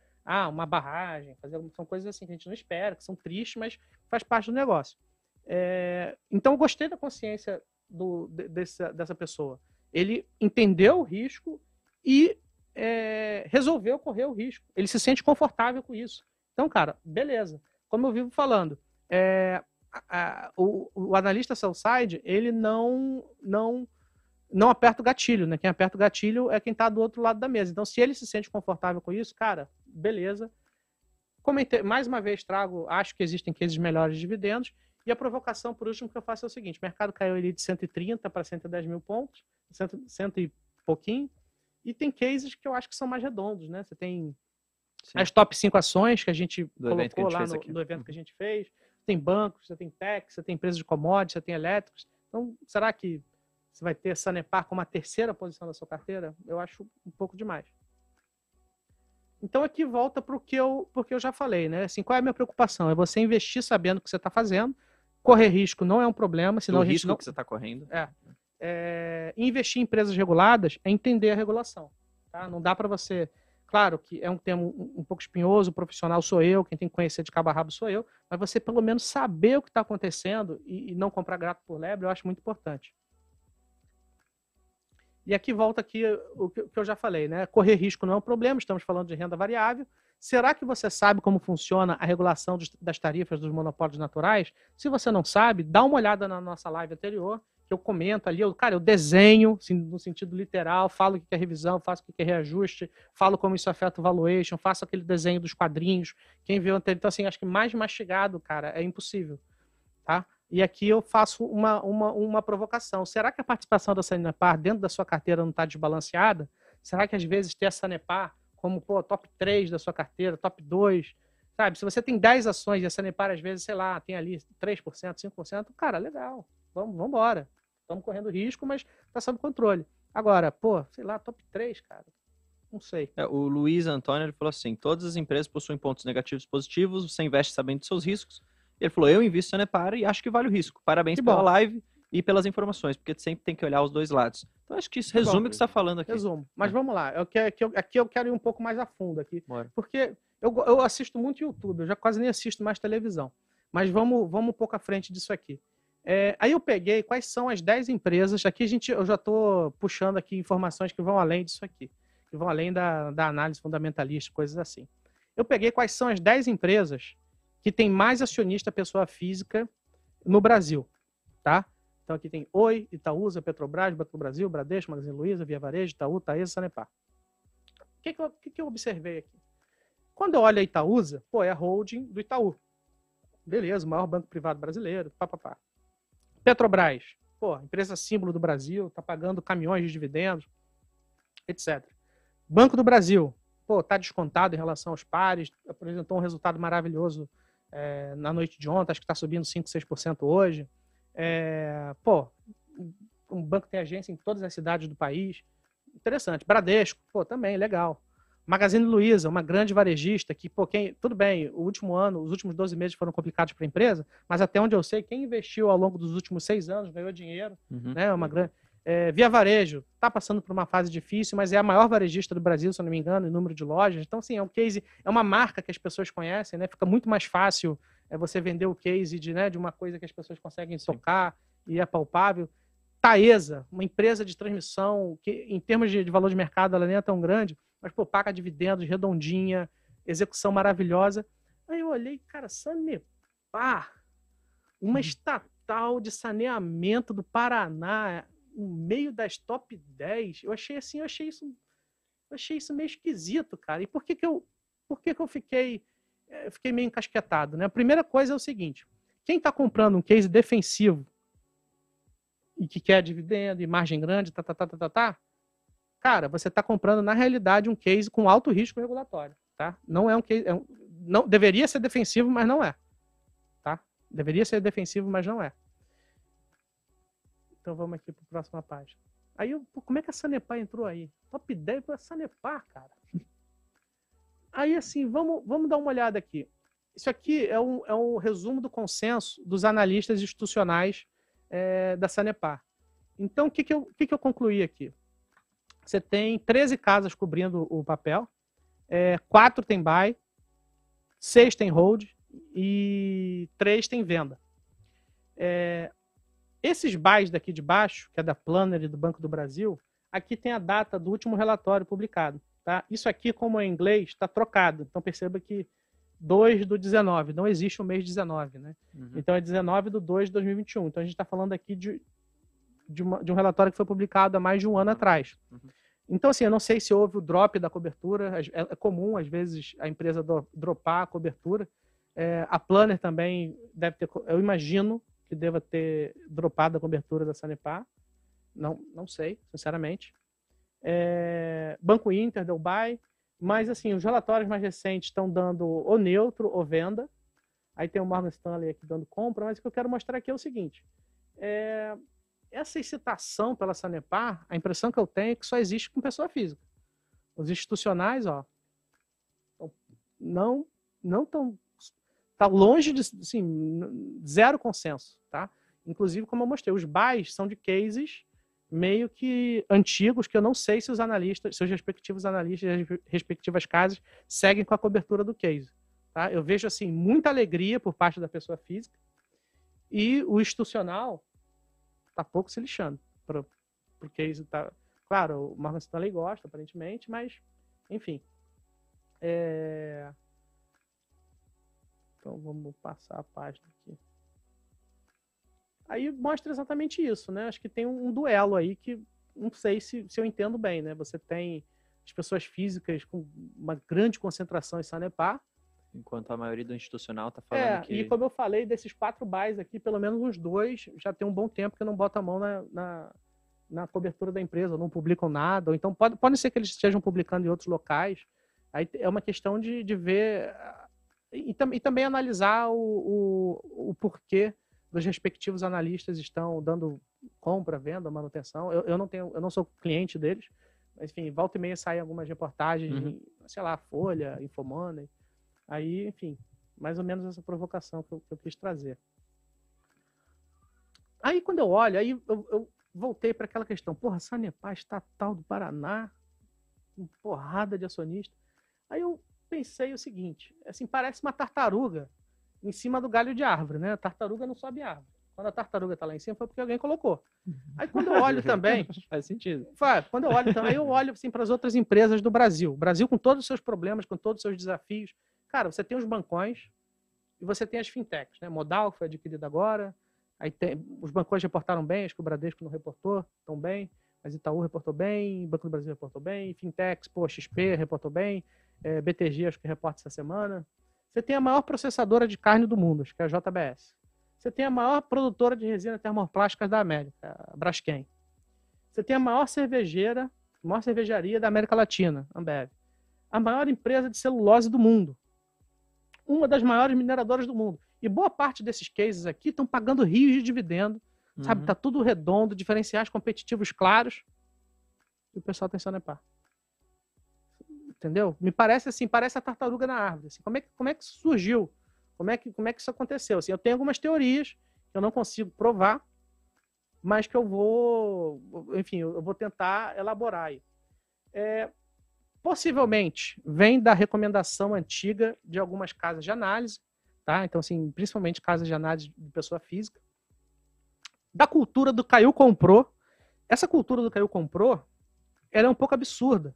Uma barragem, são coisas assim que a gente não espera, que são tristes, mas faz parte do negócio. Então, eu gostei da consciência dessa pessoa. Ele entendeu o risco e resolveu correr o risco. Ele se sente confortável com isso. Então, cara, beleza. Como eu vivo falando, o analista sell-side, ele não aperta o gatilho, né? Quem aperta o gatilho é quem está do outro lado da mesa. Então, se ele se sente confortável com isso, cara, beleza. Comentei, mais uma vez acho que existem cases melhores de dividendos. E a provocação, por último, que eu faço é o seguinte: o mercado caiu ali de 130 para 110 mil pontos, 100 e pouquinho, e tem cases que eu acho que são mais redondos, né? Você tem as top 5 ações que a gente colocou lá no evento que a gente fez, tem bancos, você tem techs, você tem empresas de commodities, você tem elétricos. Então, será que você vai ter Sanepar como a terceira posição da sua carteira? Eu acho um pouco demais. Então, aqui volta para o que eu já falei, né? Assim, qual é a minha preocupação? É você investir sabendo o que você está fazendo. Correr risco não é um problema, senão a gente risco não... que você está correndo. Investir em empresas reguladas é entender a regulação. Tá? Não dá para você... Claro que é um termo um pouco espinhoso, o profissional sou eu, quem tem que conhecer de cabo a rabo sou eu, mas você pelo menos saber o que está acontecendo e não comprar gato por lebre, eu acho muito importante. E aqui volta o que eu já falei, né? Correr risco não é um problema, estamos falando de renda variável. Será que você sabe como funciona a regulação das tarifas dos monopólios naturais? Se você não sabe, dá uma olhada na nossa live anterior, que eu comento ali, eu desenho, assim, no sentido literal, falo o que é revisão, faço o que é reajuste, falo como isso afeta o valuation, faço aquele desenho dos quadrinhos. Quem viu anterior, então assim, acho que mais mastigado, cara, é impossível, tá? E aqui eu faço uma provocação. Será que a participação da Sanepar dentro da sua carteira não está desbalanceada? Será que às vezes ter a Sanepar como top 3 da sua carteira, top 2, sabe? Se você tem 10 ações e a Sanepar às vezes, sei lá, tem ali 3%, 5%, cara, legal, vamos embora. Estamos correndo risco, mas está sob controle. Agora, sei lá, top 3, cara, não sei. O Luiz Antônio, ele falou assim, todas as empresas possuem pontos negativos e positivos, você investe sabendo dos seus riscos. Ele falou, eu invisto em Sanepar e acho que vale o risco. Parabéns pela live e pelas informações, porque sempre tem que olhar os dois lados. Então, acho que isso resume o que você está falando aqui. Resumo. Mas vamos lá. Aqui eu quero ir um pouco mais a fundo aqui. Bora. Porque eu assisto muito YouTube, eu já quase nem assisto mais televisão. Mas vamos um pouco à frente disso aqui. Aí eu peguei quais são as 10 empresas. Aqui eu já estou puxando aqui informações que vão além disso aqui. Que vão além da análise fundamentalista, coisas assim. Eu peguei quais são as 10 empresas que tem mais acionista pessoa física no Brasil, tá? Então aqui tem Oi, Itaúsa, Petrobras, Banco do Brasil, Bradesco, Magazine Luiza, Via Varejo, Itaú, Taesa, Sanepar. O que eu observei aqui? Quando eu olho a Itaúsa, é a holding do Itaú. Beleza, o maior banco privado brasileiro, papapá. Petrobras, empresa símbolo do Brasil, tá pagando caminhões de dividendos, etc. Banco do Brasil, tá descontado em relação aos pares, apresentou um resultado maravilhoso na noite de ontem, acho que está subindo 5%, 6% hoje. Um banco tem agência em todas as cidades do país, interessante. Bradesco, pô, também, legal. Magazine Luiza, uma grande varejista que, pô, tudo bem, o último ano, os últimos 12 meses foram complicados para a empresa, mas até onde eu sei, quem investiu ao longo dos últimos 6 anos ganhou dinheiro, né? Uma grande... Via Varejo, está passando por uma fase difícil, mas é a maior varejista do Brasil, se eu não me engano, em número de lojas. Então, assim, é um case, é uma marca que as pessoas conhecem, né? Fica muito mais fácil você vender o case de uma coisa que as pessoas conseguem tocar e é palpável. Taesa, uma empresa de transmissão que, em termos de valor de mercado, ela nem é tão grande, mas, pô, paga dividendos, redondinha, execução maravilhosa. Aí eu olhei, cara, Sanepar, uma estatal de saneamento do Paraná, no meio das top 10, eu achei isso meio esquisito, cara. E por que eu fiquei meio encasquetado, né? A primeira coisa é o seguinte, quem está comprando um case defensivo e que quer dividendo e margem grande, cara, você está comprando, na realidade, um case com alto risco regulatório, tá? Não é um case... não, deveria ser defensivo, mas não é. Tá? Deveria ser defensivo, mas não é. Então vamos aqui para a próxima página. Aí, como é que a Sanepar entrou aí? Top 10 para a Sanepar, cara. Aí, assim, vamos dar uma olhada aqui. Isso aqui é um resumo do consenso dos analistas institucionais da Sanepar. Então, o que eu concluí aqui? Você tem 13 casas cobrindo o papel, 4 tem buy, 6 tem hold e 3 tem venda. Esses buys daqui de baixo, que é da Planner e do Banco do Brasil, aqui tem a data do último relatório publicado. Tá? Isso aqui, como é em inglês, está trocado. Então perceba que 2/19, não existe o mês 19. Né? Então é 19/2/2021. Então a gente está falando aqui de um relatório que foi publicado há mais de um ano atrás. Então, assim, eu não sei se houve o drop da cobertura. É comum, às vezes, a empresa dropar a cobertura. A Planner também deve ter... Eu imagino que deva ter dropado a cobertura da Sanepar. Não sei, sinceramente. Banco Inter deu buy. Mas, assim, os relatórios mais recentes estão dando ou neutro ou venda. Aí tem o Morgan Stanley aqui dando compra. Mas o que eu quero mostrar aqui é o seguinte. Essa excitação pela Sanepar, a impressão que eu tenho é que só existe com pessoa física. Os institucionais, ó, não estão... Está longe de, assim, zero consenso, tá? Inclusive, como eu mostrei, os buys são de cases meio que antigos, que eu não sei se os analistas, seus respectivos analistas e as respectivas casas seguem com a cobertura do case. Tá? Eu vejo, assim, muita alegria por parte da pessoa física e o institucional está pouco se lixando pro case. Tá... Claro, o Morgan Stanley gosta, aparentemente, mas, enfim. Então, vamos passar a página aqui. Aí mostra exatamente isso, né? Acho que tem um duelo aí que não sei se eu entendo bem, né? Você tem as pessoas físicas com uma grande concentração em Sanepar. Enquanto a maioria do institucional está falando que... E como eu falei, desses 4 buys aqui, pelo menos uns 2 já tem um bom tempo que não botam a mão na cobertura da empresa, ou não publicam nada. Ou então pode ser que eles estejam publicando em outros locais. Aí é uma questão de ver... E também analisar o porquê dos respectivos analistas estão dando compra, venda, manutenção. Eu não sou cliente deles, mas, enfim, volta e meia saem algumas reportagens, sei lá, Folha, Infomoney. Aí, enfim, mais ou menos essa provocação que eu quis trazer. Aí, quando eu olho, aí eu voltei para aquela questão. Porra, Sanepar, estatal do Paraná, uma porrada de acionista. Aí eu pensei o seguinte, assim, parece uma tartaruga em cima do galho de árvore, né? A tartaruga não sobe árvore. Quando a tartaruga está lá em cima foi porque alguém colocou. Aí quando eu olho também... Faz sentido. Quando eu olho também, eu olho assim, para as outras empresas do Brasil. O Brasil com todos os seus problemas, com todos os seus desafios. Cara, você tem os bancões e você tem as fintechs, né? Modal, que foi adquirida agora. Aí os bancões reportaram bem, acho que o Bradesco não reportou tão bem, mas Itaú reportou bem, Banco do Brasil reportou bem, fintechs, XP reportou bem, BTG acho que reporta essa semana. Você tem a maior processadora de carne do mundo, acho que é a JBS. Você tem a maior produtora de resina termoplásticas da América, a Braskem. Você tem a maior cervejaria da América Latina, Ambev. A maior empresa de celulose do mundo. Uma das maiores mineradoras do mundo. E boa parte desses cases aqui estão pagando rios de dividendo, sabe? Tá tudo redondo, diferenciais competitivos claros. e o pessoal tem Sanepar. Entendeu? Me parece assim, parece a tartaruga na árvore. Assim, como é que isso surgiu? Como é que isso aconteceu? Assim, eu tenho algumas teorias que eu não consigo provar, mas que eu vou tentar elaborar aí. Possivelmente vem da recomendação antiga de algumas casas de análise, tá? Então, assim, principalmente casas de análise de pessoa física. Da cultura do caiu, comprou. Essa cultura do caiu, comprou, ela é um pouco absurda,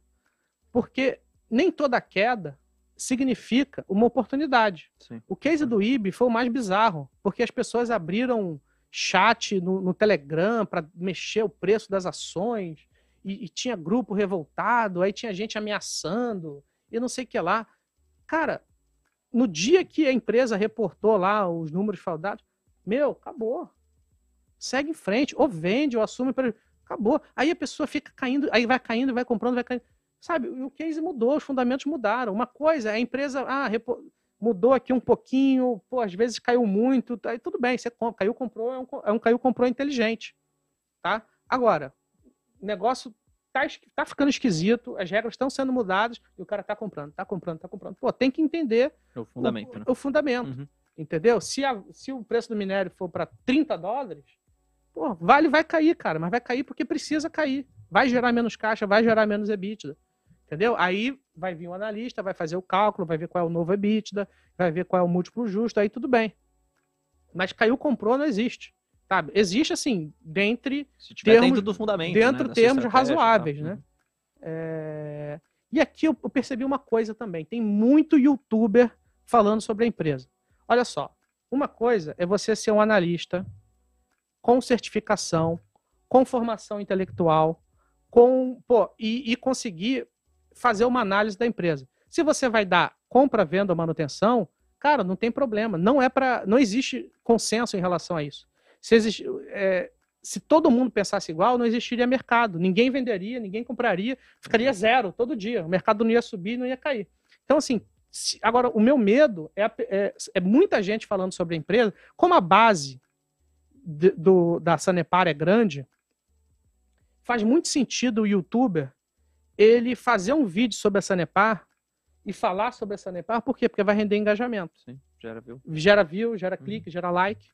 porque nem toda queda significa uma oportunidade. Sim. O case do IB foi o mais bizarro, porque as pessoas abriram chat no Telegram para mexer o preço das ações, e tinha grupo revoltado, aí tinha gente ameaçando, e não sei o que lá. Cara, no dia que a empresa reportou lá os números fraudados, acabou. Segue em frente, ou vende, ou assume, acabou. Aí a pessoa fica caindo, aí vai caindo, vai comprando, vai caindo. Sabe, o case mudou, os fundamentos mudaram. Uma coisa, a empresa mudou aqui um pouquinho, às vezes caiu muito, aí tudo bem, você compra, caiu, comprou, caiu, comprou inteligente, tá? Agora, o negócio tá ficando esquisito, as regras estão sendo mudadas e o cara tá comprando. Pô, tem que entender o fundamento, né? O fundamento, Uhum. entendeu? Se o preço do minério for para $30, pô, Vale vai cair, cara, mas vai cair porque precisa cair. Vai gerar menos caixa, vai gerar menos EBITDA. Entendeu? Aí vai vir um analista, vai fazer o cálculo, vai ver qual é o novo EBITDA, vai ver qual é o múltiplo justo, aí tudo bem. Mas caiu, comprou, não existe. Sabe? Existe, assim, se tiver dentro do fundamento, dentro né? termos razoáveis, né? E aqui eu percebi uma coisa também. Tem muito youtuber falando sobre a empresa. Olha só, uma coisa é você ser um analista com certificação, com formação intelectual, e conseguir fazer uma análise da empresa. Se você vai dar compra, venda ou manutenção, cara, não tem problema. Não existe consenso em relação a isso. Se todo mundo pensasse igual, não existiria mercado. Ninguém venderia, ninguém compraria, ficaria zero todo dia. O mercado não ia subir, não ia cair. Então, assim, agora, o meu medo é muita gente falando sobre a empresa, como a base da Sanepar é grande, faz muito sentido o youtuber ele fazer um vídeo sobre a Sanepar e falar sobre a Sanepar. Por quê? Porque vai render engajamento. Sim, gera view. Gera view, gera clique, gera like.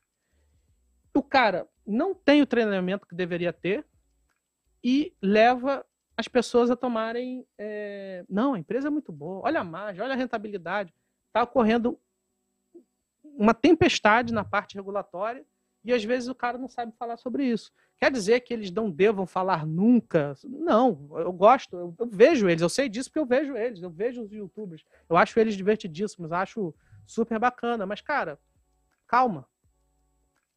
O cara não tem o treinamento que deveria ter e leva as pessoas a tomarem... não, a empresa é muito boa, olha a margem, olha a rentabilidade. Está ocorrendo uma tempestade na parte regulatória e às vezes o cara não sabe falar sobre isso. Quer dizer que eles não devam falar nunca? Não, eu gosto, eu vejo eles, eu sei disso porque eu vejo eles, eu vejo os youtubers, eu acho eles divertidíssimos, acho super bacana, mas cara, calma,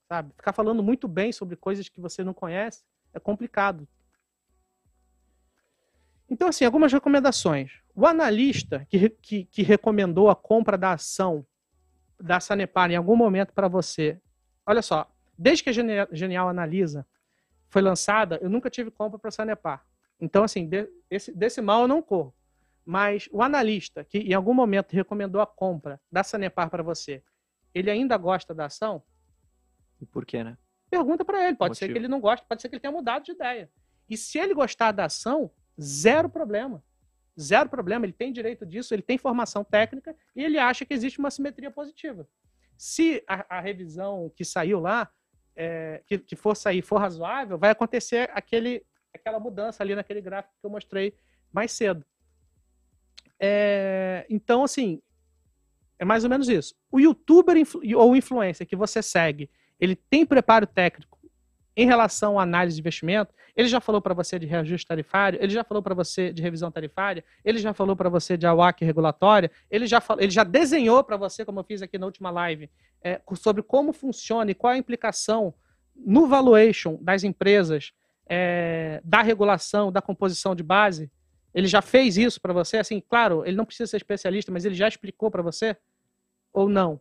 sabe? Ficar falando muito bem sobre coisas que você não conhece é complicado. Então, assim, algumas recomendações. O analista que recomendou a compra da ação da Sanepar em algum momento para você, olha só, desde que a Genial Analisa foi lançada, eu nunca tive compra para a Sanepar. Então, assim, desse mal eu não corro. Mas o analista que em algum momento recomendou a compra da Sanepar para você, ele ainda gosta da ação? E por quê, né? Pergunta para ele. Pode ser que ele não goste, pode ser que ele tenha mudado de ideia. E se ele gostar da ação, zero problema. Zero problema. Ele tem direito disso, ele tem formação técnica e ele acha que existe uma simetria positiva. Se a revisão que saiu lá, que for sair, for razoável, vai acontecer aquela mudança ali naquele gráfico que eu mostrei mais cedo. Então, assim, é mais ou menos isso. O youtuber ou influencer que você segue, ele tem preparo técnico em relação à análise de investimento? Ele já falou para você de reajuste tarifário? Ele já falou para você de revisão tarifária? Ele já falou para você de AWAC regulatória? Ele já desenhou para você, como eu fiz aqui na última live, sobre como funciona e qual a implicação no valuation das empresas, da regulação, da composição de base? Ele já fez isso para você? Assim, claro, ele não precisa ser especialista, mas ele já explicou para você? Ou não?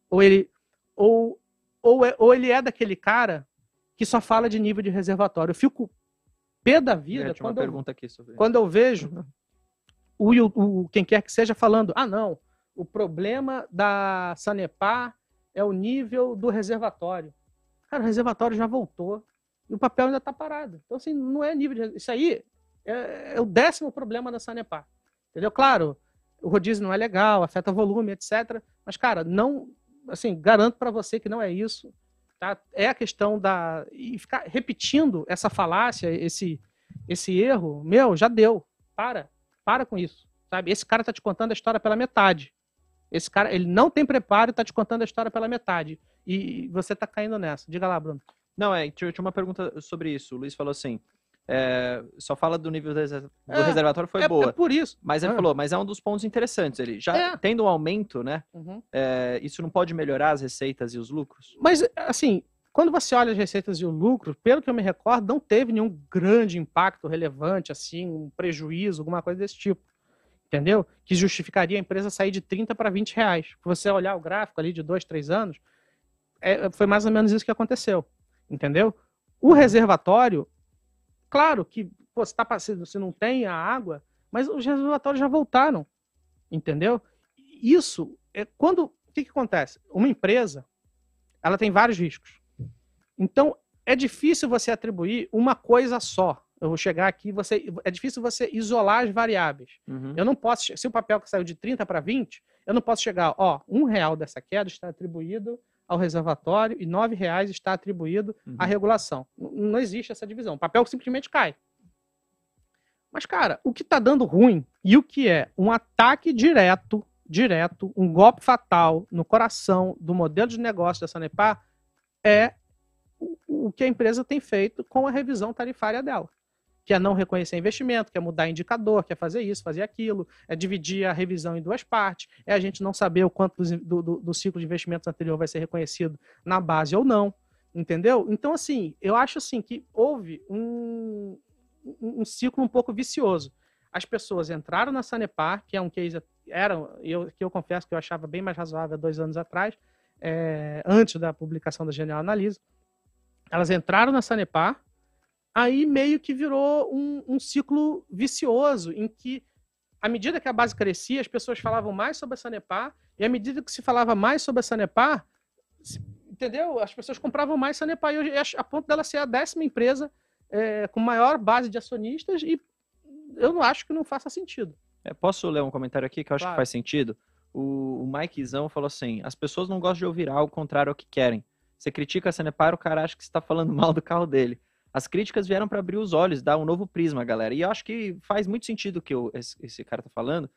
Ou ele é daquele cara que só fala de nível de reservatório? Eu fico pé da vida quando eu vejo quem quer que seja falando, não, o problema da Sanepar é o nível do reservatório. Cara, o reservatório já voltou e o papel ainda está parado. Então, assim, não é nível de... Isso aí é o 10º problema da Sanepar. Entendeu? Claro, o rodízio não é legal, afeta volume, etc. Mas, cara, não, assim, garanto para você que não é isso. Tá? É a questão da... E ficar repetindo essa falácia, esse erro, já deu. Para com isso. Sabe? Esse cara tá te contando a história pela metade. Esse cara, ele não tem preparo e tá te contando a história pela metade. E você tá caindo nessa. Diga lá, Bruno. Não, tinha uma pergunta sobre isso. O Luiz falou assim, só fala do nível do reservatório, foi boa. É por isso. Mas ele falou, mas é um dos pontos interessantes. Ele já tendo um aumento, né? Uhum. Isso não pode melhorar as receitas e os lucros? Mas, assim, quando você olha as receitas e o lucro, pelo que eu me recordo, não teve nenhum grande impacto relevante, assim, um prejuízo, alguma coisa desse tipo. Entendeu? Que justificaria a empresa sair de 30 para 20 reais. Se você olhar o gráfico ali de 2, 3 anos, foi mais ou menos isso que aconteceu. Entendeu? O reservatório, claro que você não tem a água, mas os reservatórios já voltaram. Entendeu? Isso é quando... O que acontece? Uma empresa, ela tem vários riscos. Então, é difícil você atribuir uma coisa só. Eu vou chegar aqui, é difícil você isolar as variáveis. Uhum. Eu não posso, se o papel que saiu de 30 para 20, eu não posso chegar, R$1 dessa queda está atribuído ao reservatório e R$9 está atribuído à regulação. Não existe essa divisão. O papel simplesmente cai. Mas, cara, o que está dando ruim e o que é um ataque direto, um golpe fatal no coração do modelo de negócio da Sanepar é o que a empresa tem feito com a revisão tarifária dela. Que é não reconhecer investimento, que é mudar indicador, que é fazer isso, fazer aquilo, é dividir a revisão em 2 partes, é a gente não saber o quanto do ciclo de investimentos anterior vai ser reconhecido na base ou não, entendeu? Então, assim, eu acho assim que houve um ciclo um pouco vicioso. As pessoas entraram na Sanepar, que é um case, que eu confesso que eu achava bem mais razoável há 2 anos atrás, antes da publicação da Genial Analisa. Elas entraram na Sanepar, aí meio que virou um ciclo vicioso, em que, à medida que a base crescia, as pessoas falavam mais sobre a Sanepar, e à medida que se falava mais sobre a Sanepar, entendeu? As pessoas compravam mais Sanepar, e hoje, a ponto dela ser a 10ª empresa com maior base de acionistas, e eu não acho que não faça sentido. Posso ler um comentário aqui que eu acho que faz sentido? O Mikezão falou assim, as pessoas não gostam de ouvir algo contrário ao que querem. Você critica a Sanepar, o cara acha que você está falando mal do carro dele. As críticas vieram para abrir os olhos, dar um novo prisma, galera. E eu acho que faz muito sentido o que esse cara tá falando,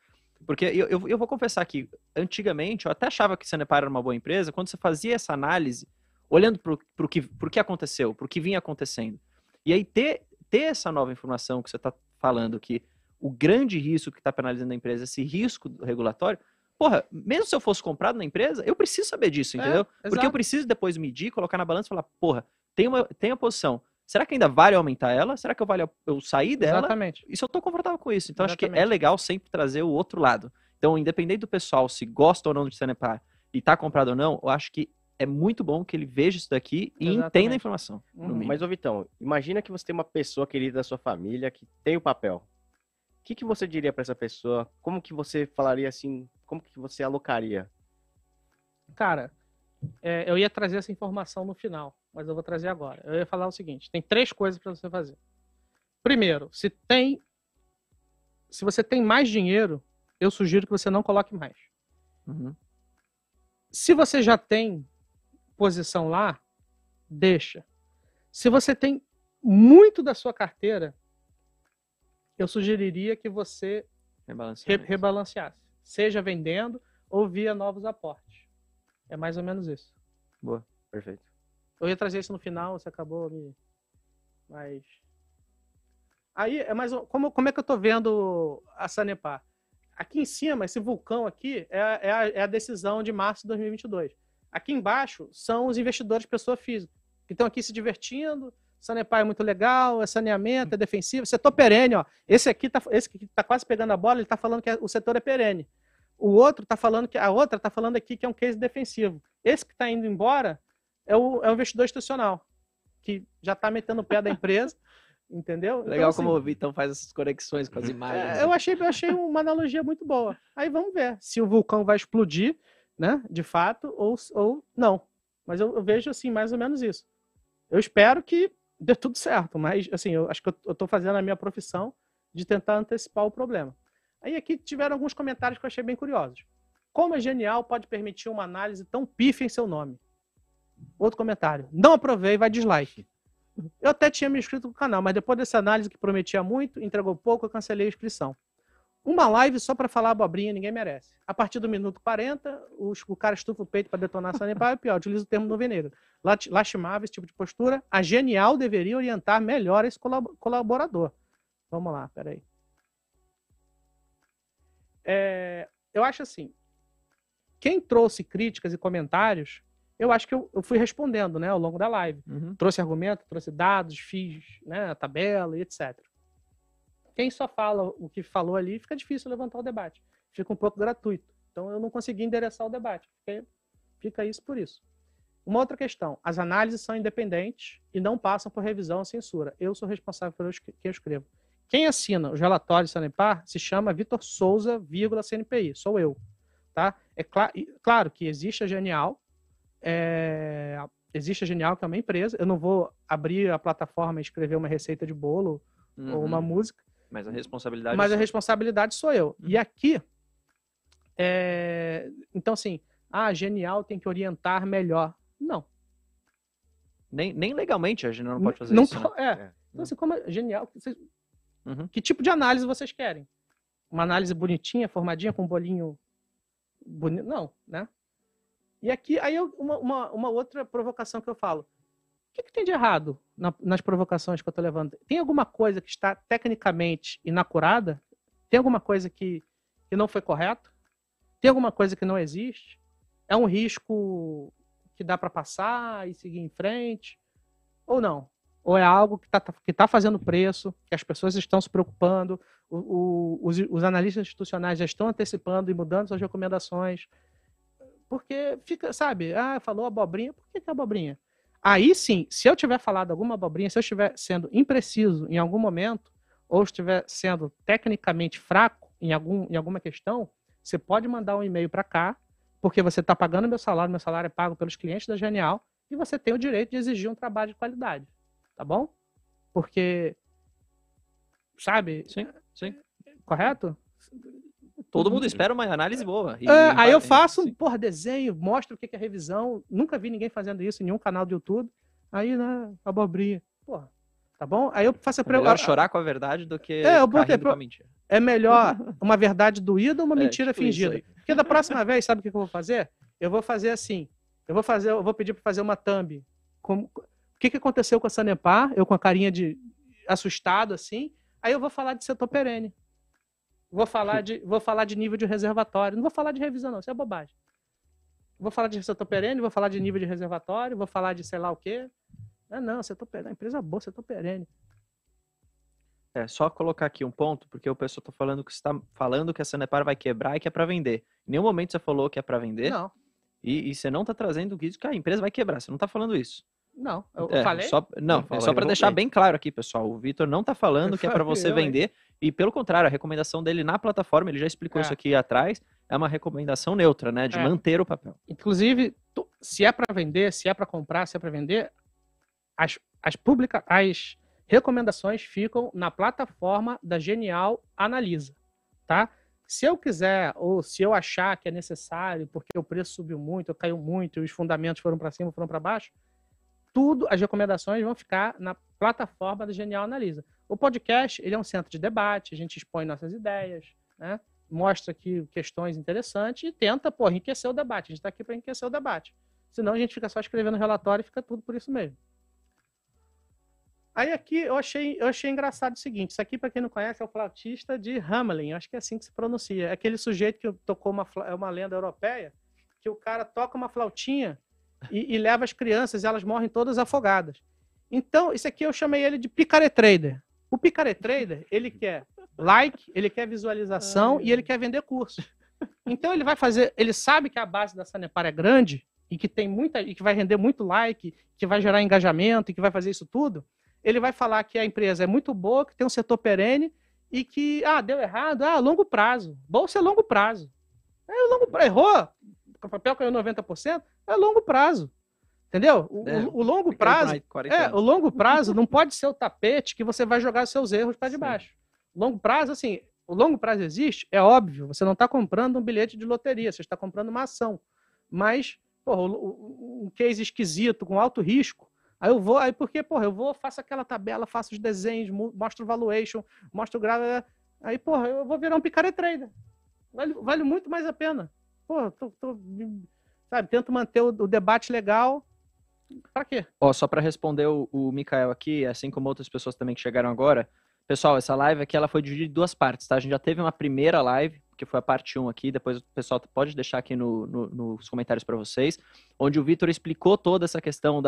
porque eu vou confessar que, antigamente, eu até achava que a Sanepar era uma boa empresa, quando você fazia essa análise, olhando pro que aconteceu, pro que vinha acontecendo. E aí, ter essa nova informação que você tá falando, que o grande risco que tá penalizando a empresa, esse risco regulatório, porra, mesmo se eu fosse comprado na empresa, eu preciso saber disso, entendeu? Porque eu preciso depois medir, colocar na balança e falar, porra, tem a posição. Será que ainda vale aumentar ela? Será que vale eu sair dela? Exatamente. E se eu tô confortável com isso? Então, acho que é legal sempre trazer o outro lado. Então, independente do pessoal, se gosta ou não de Sanepar e tá comprado ou não, eu acho que é muito bom que ele veja isso daqui e entenda a informação. Mas, ô Vitão, imagina que você tem uma pessoa querida da sua família que tem o papel. O que você diria para essa pessoa? Como que você falaria assim? Como que você alocaria? Cara, eu ia trazer essa informação no final, mas eu vou trazer agora. Eu ia falar o seguinte, tem 3 coisas para você fazer. Primeiro, se você tem mais dinheiro, eu sugiro que você não coloque mais. Se você já tem posição lá, deixa. Se você tem muito da sua carteira, eu sugeriria que você rebalanceasse. Seja vendendo ou via novos aportes. É mais ou menos isso. Boa, perfeito. Eu ia trazer isso no final, você acabou Mas... Aí, como é que eu tô vendo a Sanepar? Aqui em cima, esse vulcão aqui, é a decisão de março de 2022. Aqui embaixo são os investidores pessoa física, que estão aqui se divertindo. Sanepar é muito legal, é saneamento, é defensivo. Setor perene, ó. Esse que tá quase pegando a bola, ele tá falando que o setor é perene. O outro tá falando que a outra tá falando aqui que é um case defensivo. Esse que está indo embora é o investidor institucional, que já está metendo o pé da empresa, entendeu? Legal então, assim, como o Vitão faz essas conexões com as imagens. Eu achei uma analogia muito boa. Aí vamos ver se o vulcão vai explodir, né, de fato, ou não. Mas eu vejo assim, mais ou menos isso. Eu espero que dê tudo certo, mas assim, eu acho que eu estou fazendo a minha profissão de tentar antecipar o problema. Aí aqui tiveram alguns comentários que eu achei bem curiosos. Como a Genial pode permitir uma análise tão pífia em seu nome? Outro comentário. Não aprovei, vai dislike. Eu até tinha me inscrito no canal, mas depois dessa análise que prometia muito, entregou pouco, eu cancelei a inscrição. Uma live só para falar abobrinha ninguém merece. A partir do minuto 40, o cara estufa o peito para detonar a Sanepar, é pior, utiliza o termo nuvem negra. Lastimável esse tipo de postura. A Genial deveria orientar melhor esse colaborador. Vamos lá, peraí. Eu acho assim, quem trouxe críticas e comentários, eu acho que eu fui respondendo, né, ao longo da live. Trouxe argumento, trouxe dados, fiz, né, a tabela e etc. Quem só fala o que falou ali, fica difícil levantar o debate. Fica um pouco gratuito. Então eu não consegui endereçar o debate. Fica isso por isso. Uma outra questão. As análises são independentes e não passam por revisão ou censura. Eu sou responsável pelo que eu escrevo. Quem assina os relatórios Sanepar se chama Vitor Souza, CNPI. Sou eu. Tá? Claro que existe a Genial. Existe a Genial, que é uma empresa. Eu não vou abrir a plataforma e escrever uma receita de bolo ou uma música. Mas a responsabilidade... Mas a responsabilidade sou eu. E aqui... Então, assim... a Genial tem que orientar melhor. Não. Nem legalmente a Genial não pode fazer isso, né? Então, assim, como a Genial... Que tipo de análise vocês querem? Uma análise bonitinha, formadinha, com um bolinho bonito? Não, né? E aqui, aí uma outra provocação que eu falo. O que tem de errado nas provocações que eu estou levando? Tem alguma coisa que está tecnicamente inacurada? Tem alguma coisa que não foi correto? Tem alguma coisa que não existe? É um risco que dá para passar e seguir em frente? Ou não? Ou é algo que tá fazendo preço, que as pessoas estão se preocupando, os analistas institucionais já estão antecipando e mudando suas recomendações? Porque fica, sabe, falou abobrinha, por que é abobrinha? Aí sim, se eu tiver falado alguma abobrinha, se eu estiver sendo impreciso em algum momento, ou estiver sendo tecnicamente fraco em alguma questão, você pode mandar um e-mail para cá, porque você está pagando meu salário é pago pelos clientes da Genial, e você tem o direito de exigir um trabalho de qualidade. Tá bom? Porque, sabe? Sim. Correto? Todo mundo espera uma análise boa. Aí eu faço desenho, mostro o que é revisão. Nunca vi ninguém fazendo isso em nenhum canal do YouTube. Aí, né, abobrinha. Porra, tá bom? Aí eu faço a melhor chorar com a verdade do que rindo com a mentira. É melhor uma verdade doída ou uma mentira fingida? Porque da próxima vez, sabe o que eu vou fazer? Eu vou fazer assim. Eu vou pedir para fazer uma thumb. O que aconteceu com a Sanepar? Eu com a carinha de assustado, assim. Aí eu vou falar de setor perene. Vou falar de nível de reservatório. Não vou falar de revisão, não. Isso é bobagem. Vou falar de setor perene, vou falar de nível de reservatório, vou falar de sei lá o quê. Não, setor perene. Empresa boa, setor perene. Só colocar aqui um ponto, porque o pessoal está falando que você está falando que a Sanepar vai quebrar e que é para vender. Em nenhum momento você falou que é para vender. Não. E você não está trazendo isso que a empresa vai quebrar. Você não está falando isso. Não, eu falei? Só para deixar bem claro aqui, pessoal. O Vitor não está falando que é para você vender. E pelo contrário, a recomendação dele na plataforma, ele já explicou isso aqui atrás, é uma recomendação neutra, né? De manter o papel. Inclusive, se é para vender, se é para comprar, se é para vender, as recomendações ficam na plataforma da Genial Analisa, tá? Se eu quiser, ou se eu achar que é necessário, porque o preço subiu muito, caiu muito, os fundamentos foram para cima, foram para baixo, as recomendações vão ficar na plataforma da Genial Analisa. O podcast, ele é um centro de debate, a gente expõe nossas ideias, né? Mostra aqui questões interessantes e tenta, enriquecer o debate. A gente está aqui para enriquecer o debate. Senão a gente fica só escrevendo relatório e fica tudo por isso mesmo. Aí aqui eu achei engraçado o seguinte, isso aqui, para quem não conhece, é o flautista de Hamelin, eu acho que é assim que se pronuncia. É aquele sujeito que tocou uma lenda europeia, que o cara toca uma flautinha e leva as crianças e elas morrem todas afogadas. Então, isso aqui eu chamei ele de picaretrader. O picaretrader, ele quer like, ele quer visualização e ele quer vender curso. Então ele sabe que a base da Sanepar é grande e que e que vai render muito like, que vai gerar engajamento e que vai fazer isso tudo. Ele vai falar que a empresa é muito boa, que tem um setor perene e que, deu errado, longo prazo. Bolsa é longo prazo. Errou, o papel caiu 90%, é longo prazo. Entendeu? O longo prazo, o longo prazo não pode ser o tapete que você vai jogar seus erros para debaixo. Longo prazo, assim, o longo prazo existe, é óbvio, você não está comprando um bilhete de loteria, você está comprando uma ação. Mas, porra, um case esquisito, com alto risco, eu vou, faço aquela tabela, faço os desenhos, mostro o valuation, mostro o gráfico, aí, porra, eu vou virar um picareta trader. Vale muito mais a pena. Porra, sabe, tento manter o debate legal. Pra quê? Ó, só para responder o Mikael aqui, assim como outras pessoas também que chegaram agora, pessoal, essa live aqui ela foi dividida em 2 partes, tá? A gente já teve uma primeira live, que foi a parte 1 aqui, depois o pessoal pode deixar aqui nos comentários para vocês, onde o Vitor explicou toda essa questão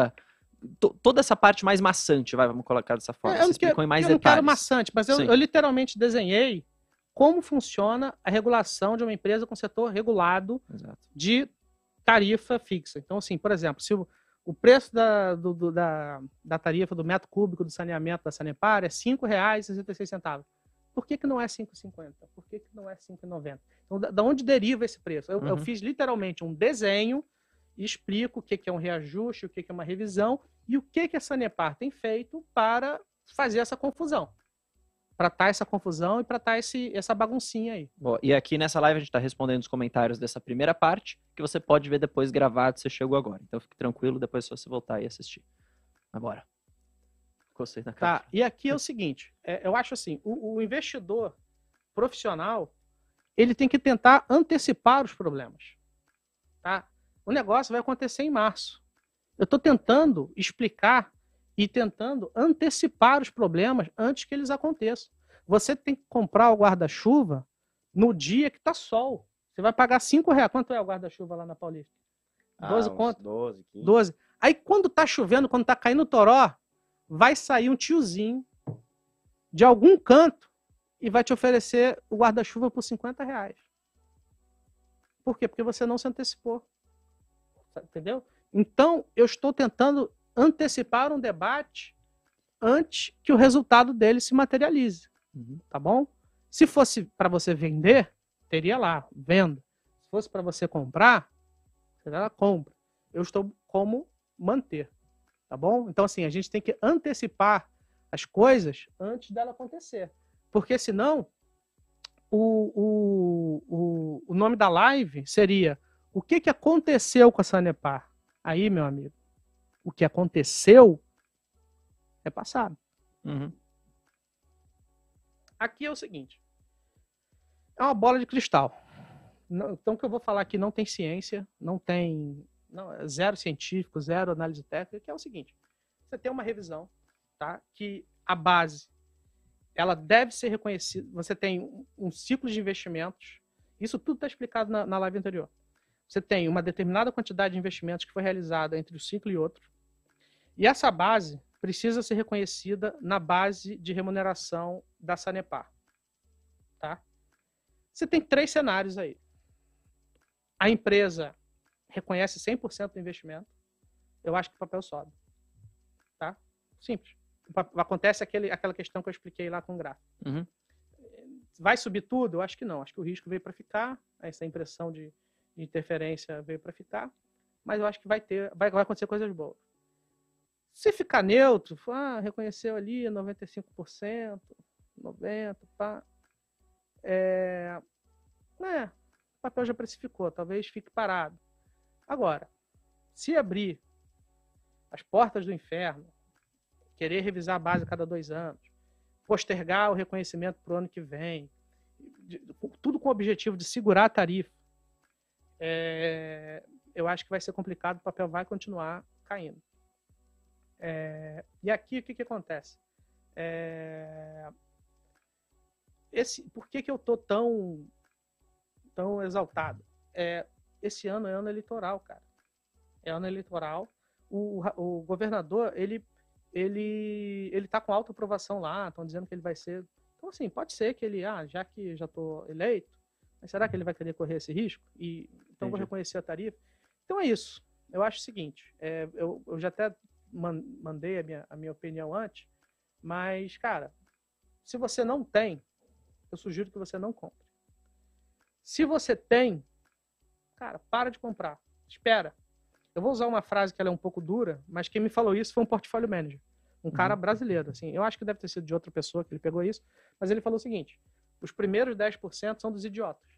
toda essa parte mais maçante, vamos colocar dessa forma. Você explicou em mais detalhes. Eu não quero maçante, mas eu literalmente desenhei como funciona a regulação de uma empresa com setor regulado. Exato. De tarifa fixa. Então, assim, por exemplo, se o preço da tarifa do metro cúbico do saneamento da Sanepar é R$ 5,66. Por que não é R$ 5,50? Por que não é R$ 5,90? Então, da onde deriva esse preço? Eu fiz literalmente um desenho e explico o que é um reajuste, o que é uma revisão e o que a Sanepar tem feito para fazer essa confusão. Para estar essa confusão e para estar essa baguncinha aí. Bom, e aqui nessa live a gente está respondendo os comentários dessa primeira parte, que você pode ver depois gravado se você chegou agora. Então fique tranquilo, depois é só você voltar e assistir. Agora. Gostei da cara. Tá, e aqui é o seguinte, eu acho assim, o investidor profissional, ele tem que tentar antecipar os problemas. Tá? O negócio vai acontecer em março. Eu estou tentando explicar e tentando antecipar os problemas antes que eles aconteçam. Você tem que comprar o guarda-chuva no dia que está sol. Você vai pagar R$5. Quanto é o guarda-chuva lá na Paulista? 12 conto? 12, 15. 12. Aí quando está chovendo, quando está caindo o toró, vai sair um tiozinho de algum canto e vai te oferecer o guarda-chuva por R$50. Por quê? Porque você não se antecipou. Entendeu? Então, eu estou tentando antecipar um debate antes que o resultado dele se materialize. Tá bom? Se fosse para você vender, teria lá, venda. Se fosse para você comprar, seria lá, compra. Eu estou como manter. Tá bom? Então, assim, a gente tem que antecipar as coisas antes dela acontecer. Porque senão, o nome da live seria o que aconteceu com a Sanepar? Aí, meu amigo, o que aconteceu é passado. Aqui é o seguinte. É uma bola de cristal. Então, o que eu vou falar aqui não tem ciência, não tem zero científico, zero análise técnica, que é o seguinte. Você tem uma revisão, tá? Que a base, ela deve ser reconhecida. Você tem um ciclo de investimentos. Isso tudo está explicado na live anterior. Você tem uma determinada quantidade de investimentos que foi realizada entre um ciclo e outro. E essa base precisa ser reconhecida na base de remuneração da Sanepar. Tá? Você tem 3 cenários aí. A empresa reconhece 100% do investimento. Eu acho que o papel sobe. Tá? Simples. Acontece aquela questão que eu expliquei lá com o gráfico. Vai subir tudo? Eu acho que não. Acho que o risco veio para ficar. Essa impressão de interferência veio para ficar. Mas eu acho que vai acontecer coisas boas. Se ficar neutro, reconheceu ali 95%, 90%, pá. O papel já precificou, talvez fique parado. Agora, se abrir as portas do inferno, querer revisar a base a cada 2 anos, postergar o reconhecimento para o ano que vem, tudo com o objetivo de segurar a tarifa, eu acho que vai ser complicado, o papel vai continuar caindo. E aqui o que acontece? Por que eu estou tão exaltado? Esse ano é ano eleitoral, cara. É ano eleitoral. O governador, ele está com alta aprovação lá, estão dizendo que ele vai ser... Então, assim, pode ser que ele, já que já estou eleito, mas será que ele vai querer correr esse risco? Então, vou reconhecer a tarifa. Então, é isso. Eu acho o seguinte, eu já até mandei a minha opinião antes, mas, cara, se você não tem, eu sugiro que você não compre. Se você tem, cara, para de comprar. Espera. Eu vou usar uma frase que ela é um pouco dura, mas quem me falou isso foi um portfólio manager. um cara brasileiro, assim, eu acho que deve ter sido de outra pessoa que ele pegou isso, mas ele falou o seguinte, os primeiros 10% são dos idiotas.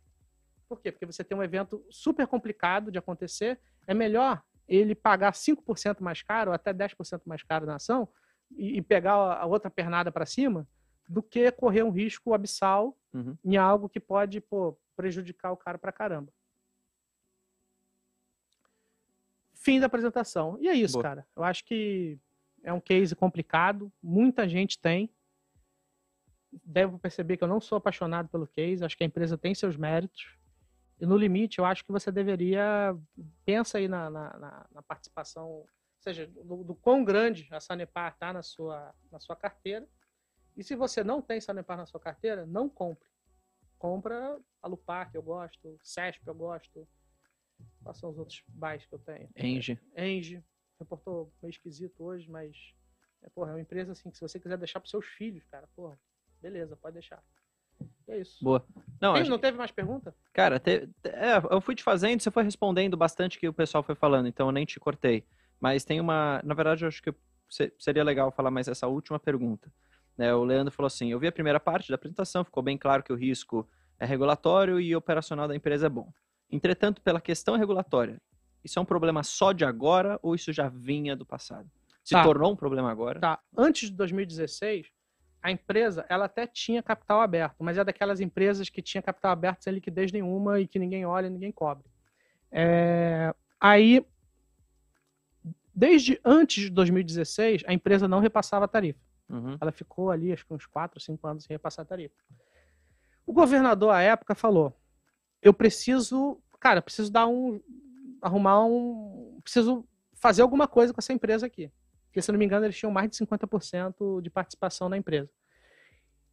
Por quê? Porque você tem um evento super complicado de acontecer, é melhor ele pagar 5% mais caro, ou até 10% mais caro na ação, e pegar a outra pernada para cima, do que correr um risco abissal em algo que pode, prejudicar o cara pra caramba. Fim da apresentação. E é isso, cara. Eu acho que é um case complicado, muita gente tem. Devo perceber que eu não sou apaixonado pelo case, acho que a empresa tem seus méritos. E no limite, eu acho que você deveria... Pensa aí na participação, ou seja, do quão grande a Sanepar está na sua carteira. E se você não tem Sanepar na sua carteira, não compre. Compra a Lupar, que eu gosto, CESP, eu gosto. Quais são os outros buys que eu tenho? Engie. Reportou meio esquisito hoje, mas... é uma empresa assim, que se você quiser deixar para seus filhos, cara, beleza, pode deixar. É isso. Boa. Não teve mais pergunta? Cara, eu fui te fazendo, você foi respondendo bastante que o pessoal foi falando, então eu nem te cortei. Mas tem uma... Na verdade, eu acho que seria legal falar mais essa última pergunta. O Leandro falou assim, eu vi a primeira parte da apresentação, ficou bem claro que o risco é regulatório e operacional da empresa é bom. Entretanto, pela questão regulatória, isso é um problema só de agora ou isso já vinha do passado? Se tornou um problema agora? Tá. Antes de 2016, a empresa ela até tinha capital aberto, mas é daquelas empresas que tinha capital aberto sem liquidez nenhuma e que ninguém olha, ninguém cobre. Aí, desde antes de 2016, a empresa não repassava a tarifa. Ela ficou ali, acho que uns 4, 5 anos sem repassar a tarifa. O governador, à época, falou, preciso fazer alguma coisa com essa empresa aqui. Porque, se não me engano, eles tinham mais de 50% de participação na empresa.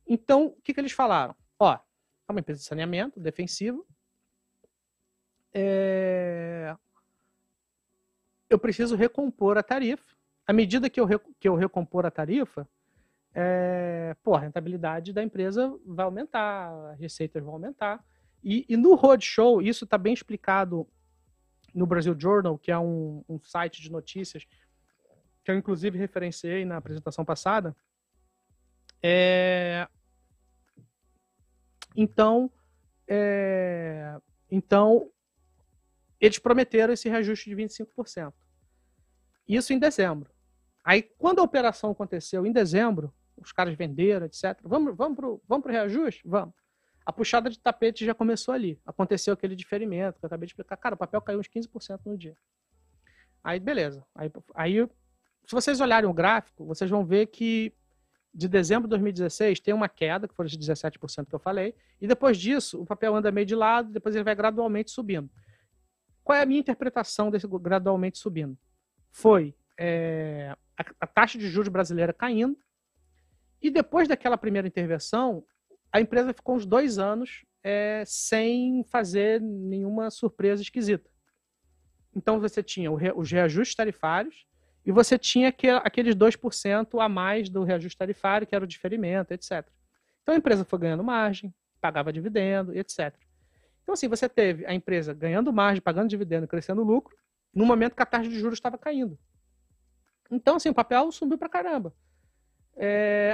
Então, o que eles falaram? É uma empresa de saneamento, defensiva. Eu preciso recompor a tarifa. À medida que eu recompor a tarifa, a rentabilidade da empresa vai aumentar, as receitas vão aumentar. E no Roadshow, isso está bem explicado no Brasil Journal, que é um site de notícias que eu inclusive referenciei na apresentação passada. Então, eles prometeram esse reajuste de 25%. Isso em dezembro. Aí, quando a operação aconteceu em dezembro, os caras venderam, etc. Vamos pro reajuste? Vamos. A puxada de tapete já começou ali. Aconteceu aquele diferimento que eu acabei de explicar. Cara, o papel caiu uns 15% no dia. Aí, beleza. Aí, se vocês olharem o gráfico, vocês vão ver que de dezembro de 2016 tem uma queda, que foram os 17% que eu falei, e depois disso o papel anda meio de lado, depois ele vai gradualmente subindo. Qual é a minha interpretação desse gradualmente subindo? Foi a taxa de juros brasileira caindo, e depois daquela primeira intervenção, a empresa ficou uns 2 anos sem fazer nenhuma surpresa esquisita. Então você tinha os reajustes tarifários e você tinha aqueles 2% a mais do reajuste tarifário, que era o diferimento, etc. Então a empresa foi ganhando margem, pagava dividendo, etc. Então assim, você teve a empresa ganhando margem, pagando dividendo, crescendo lucro, no momento que a taxa de juros estava caindo. Então assim, o papel subiu pra caramba.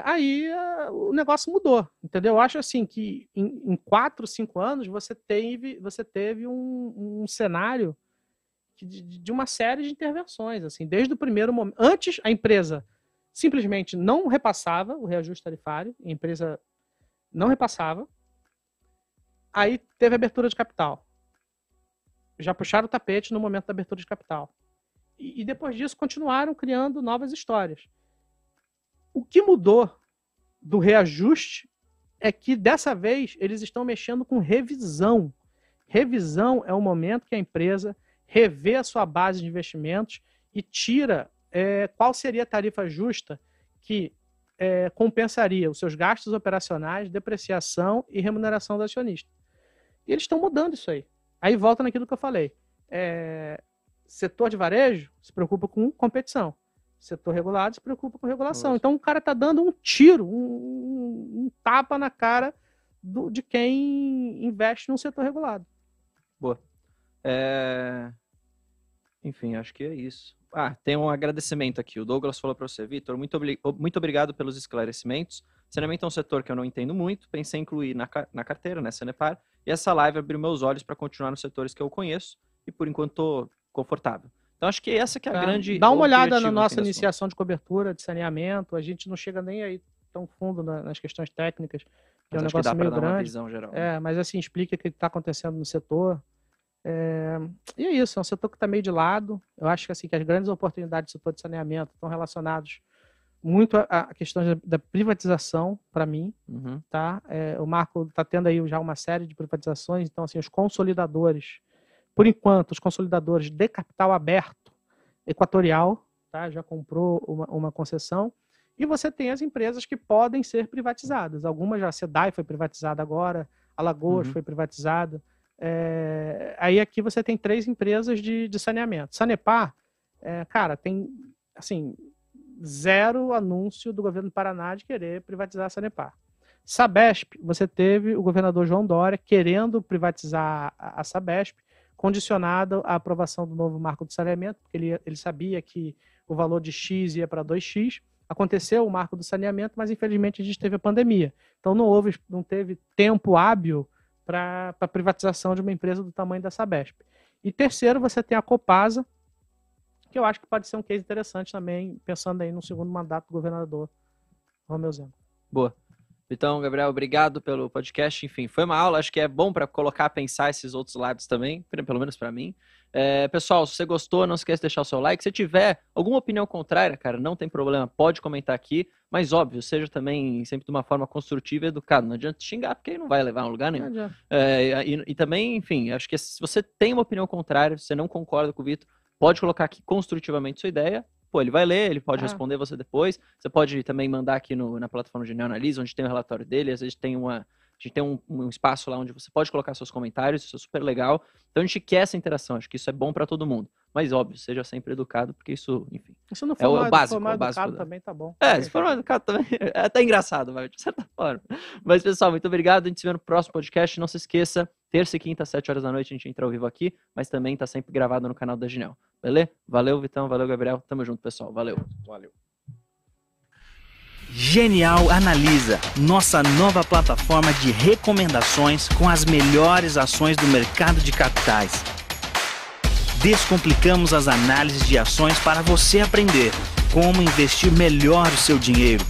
Aí o negócio mudou, entendeu? Eu acho assim que em 4, 5 anos você teve um cenário de uma série de intervenções, assim, desde o primeiro momento. Antes, a empresa simplesmente não repassava o reajuste tarifário, a empresa não repassava, aí teve abertura de capital. Já puxaram o tapete no momento da abertura de capital. E depois disso continuaram criando novas histórias. O que mudou do reajuste é que, dessa vez, eles estão mexendo com revisão. Revisão é o momento que a empresa revê a sua base de investimentos e tira qual seria a tarifa justa que compensaria os seus gastos operacionais, depreciação e remuneração do acionista. E eles estão mudando isso aí. Aí volta naquilo que eu falei. Setor de varejo se preocupa com competição. Setor regulado se preocupa com regulação. Nossa. Então o cara está dando um tiro, um tapa na cara de quem investe num setor regulado. Boa. Enfim, acho que é isso. tem um agradecimento aqui. O Douglas falou para você, Vitor, muito obrigado pelos esclarecimentos. Saneamento é um setor que eu não entendo muito, pensei em incluir na carteira, né, Sanepar, e essa live abriu meus olhos para continuar nos setores que eu conheço e por enquanto estou confortável. Então acho que essa que é a grande... Dá uma olhada na nossa iniciação de cobertura, de saneamento, a gente não chega nem aí tão fundo nas questões técnicas, que é um negócio meio grande. Uma visão geral, né? Mas assim, explica o que está acontecendo no setor. E é isso, é um setor que está meio de lado. Eu acho que, assim, que as grandes oportunidades do setor de saneamento estão relacionados muito a questões da privatização, para mim. Tá? O Marco está tendo aí já uma série de privatizações, então assim, os consolidadores, por enquanto, os consolidadores de capital aberto, Equatorial, tá? Já comprou uma concessão, e você tem as empresas que podem ser privatizadas. Algumas já, a SEDAI foi privatizada agora, Alagoas foi privatizada. Aí aqui você tem 3 empresas de saneamento. Sanepar, cara, tem assim, 0 anúncio do governo do Paraná de querer privatizar a Sanepar. Sabesp, você teve o governador João Dória querendo privatizar a Sabesp, condicionado à aprovação do novo marco do saneamento, porque ele sabia que o valor de X ia para 2X. Aconteceu o marco do saneamento, mas infelizmente a gente teve a pandemia. Então não teve tempo hábil para a privatização de uma empresa do tamanho da Sabesp. E terceiro, você tem a Copasa, que eu acho que pode ser um case interessante também, pensando aí no segundo mandato do governador Romeu Zema. Boa. Então, Gabriel, obrigado pelo podcast. Enfim, foi uma aula, acho que é bom para colocar, pensar esses outros lados também, pelo menos para mim. Pessoal, se você gostou, não esquece de deixar o seu like. Se tiver alguma opinião contrária, cara, não tem problema, pode comentar aqui, mas óbvio, seja também sempre de uma forma construtiva e educada. Não adianta xingar, porque aí não vai levar a um lugar nenhum. E também, enfim, acho que se você tem uma opinião contrária, se você não concorda com o Vitor, pode colocar aqui construtivamente sua ideia. Pô, ele vai ler, ele pode responder você depois. Você pode também mandar aqui na plataforma de Neoanalisa, onde tem o relatório dele. Às vezes tem um espaço lá onde você pode colocar seus comentários, isso é super legal. Então a gente quer essa interação, acho que isso é bom para todo mundo. Mas óbvio, seja sempre educado, porque isso, enfim, se não for o básico. Se for mais educado também tá bom. Se for mais educado também, é até engraçado, mas de certa forma. Mas pessoal, muito obrigado, a gente se vê no próximo podcast. Não se esqueça, terça e quinta, às 7 horas da noite, a gente entra ao vivo aqui, mas também tá sempre gravado no canal da Ginel. Beleza? Valeu, Vitão, valeu, Gabriel. Tamo junto, pessoal. Valeu. Genial Analisa, nossa nova plataforma de recomendações com as melhores ações do mercado de capitais. Descomplicamos as análises de ações para você aprender como investir melhor o seu dinheiro.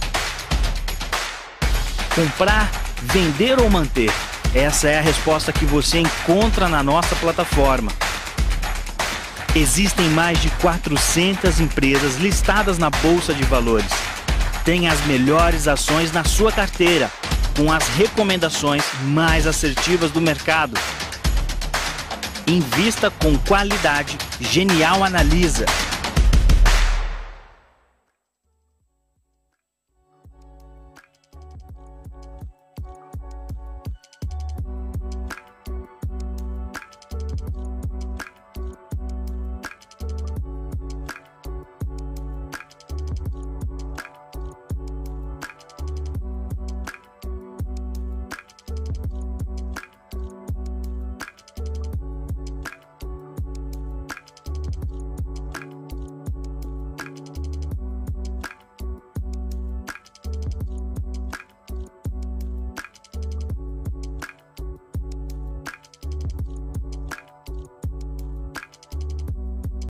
Comprar, vender ou manter? Essa é a resposta que você encontra na nossa plataforma. Existem mais de 400 empresas listadas na Bolsa de Valores. Tem as melhores ações na sua carteira, com as recomendações mais assertivas do mercado. Invista com qualidade. Genial Analisa.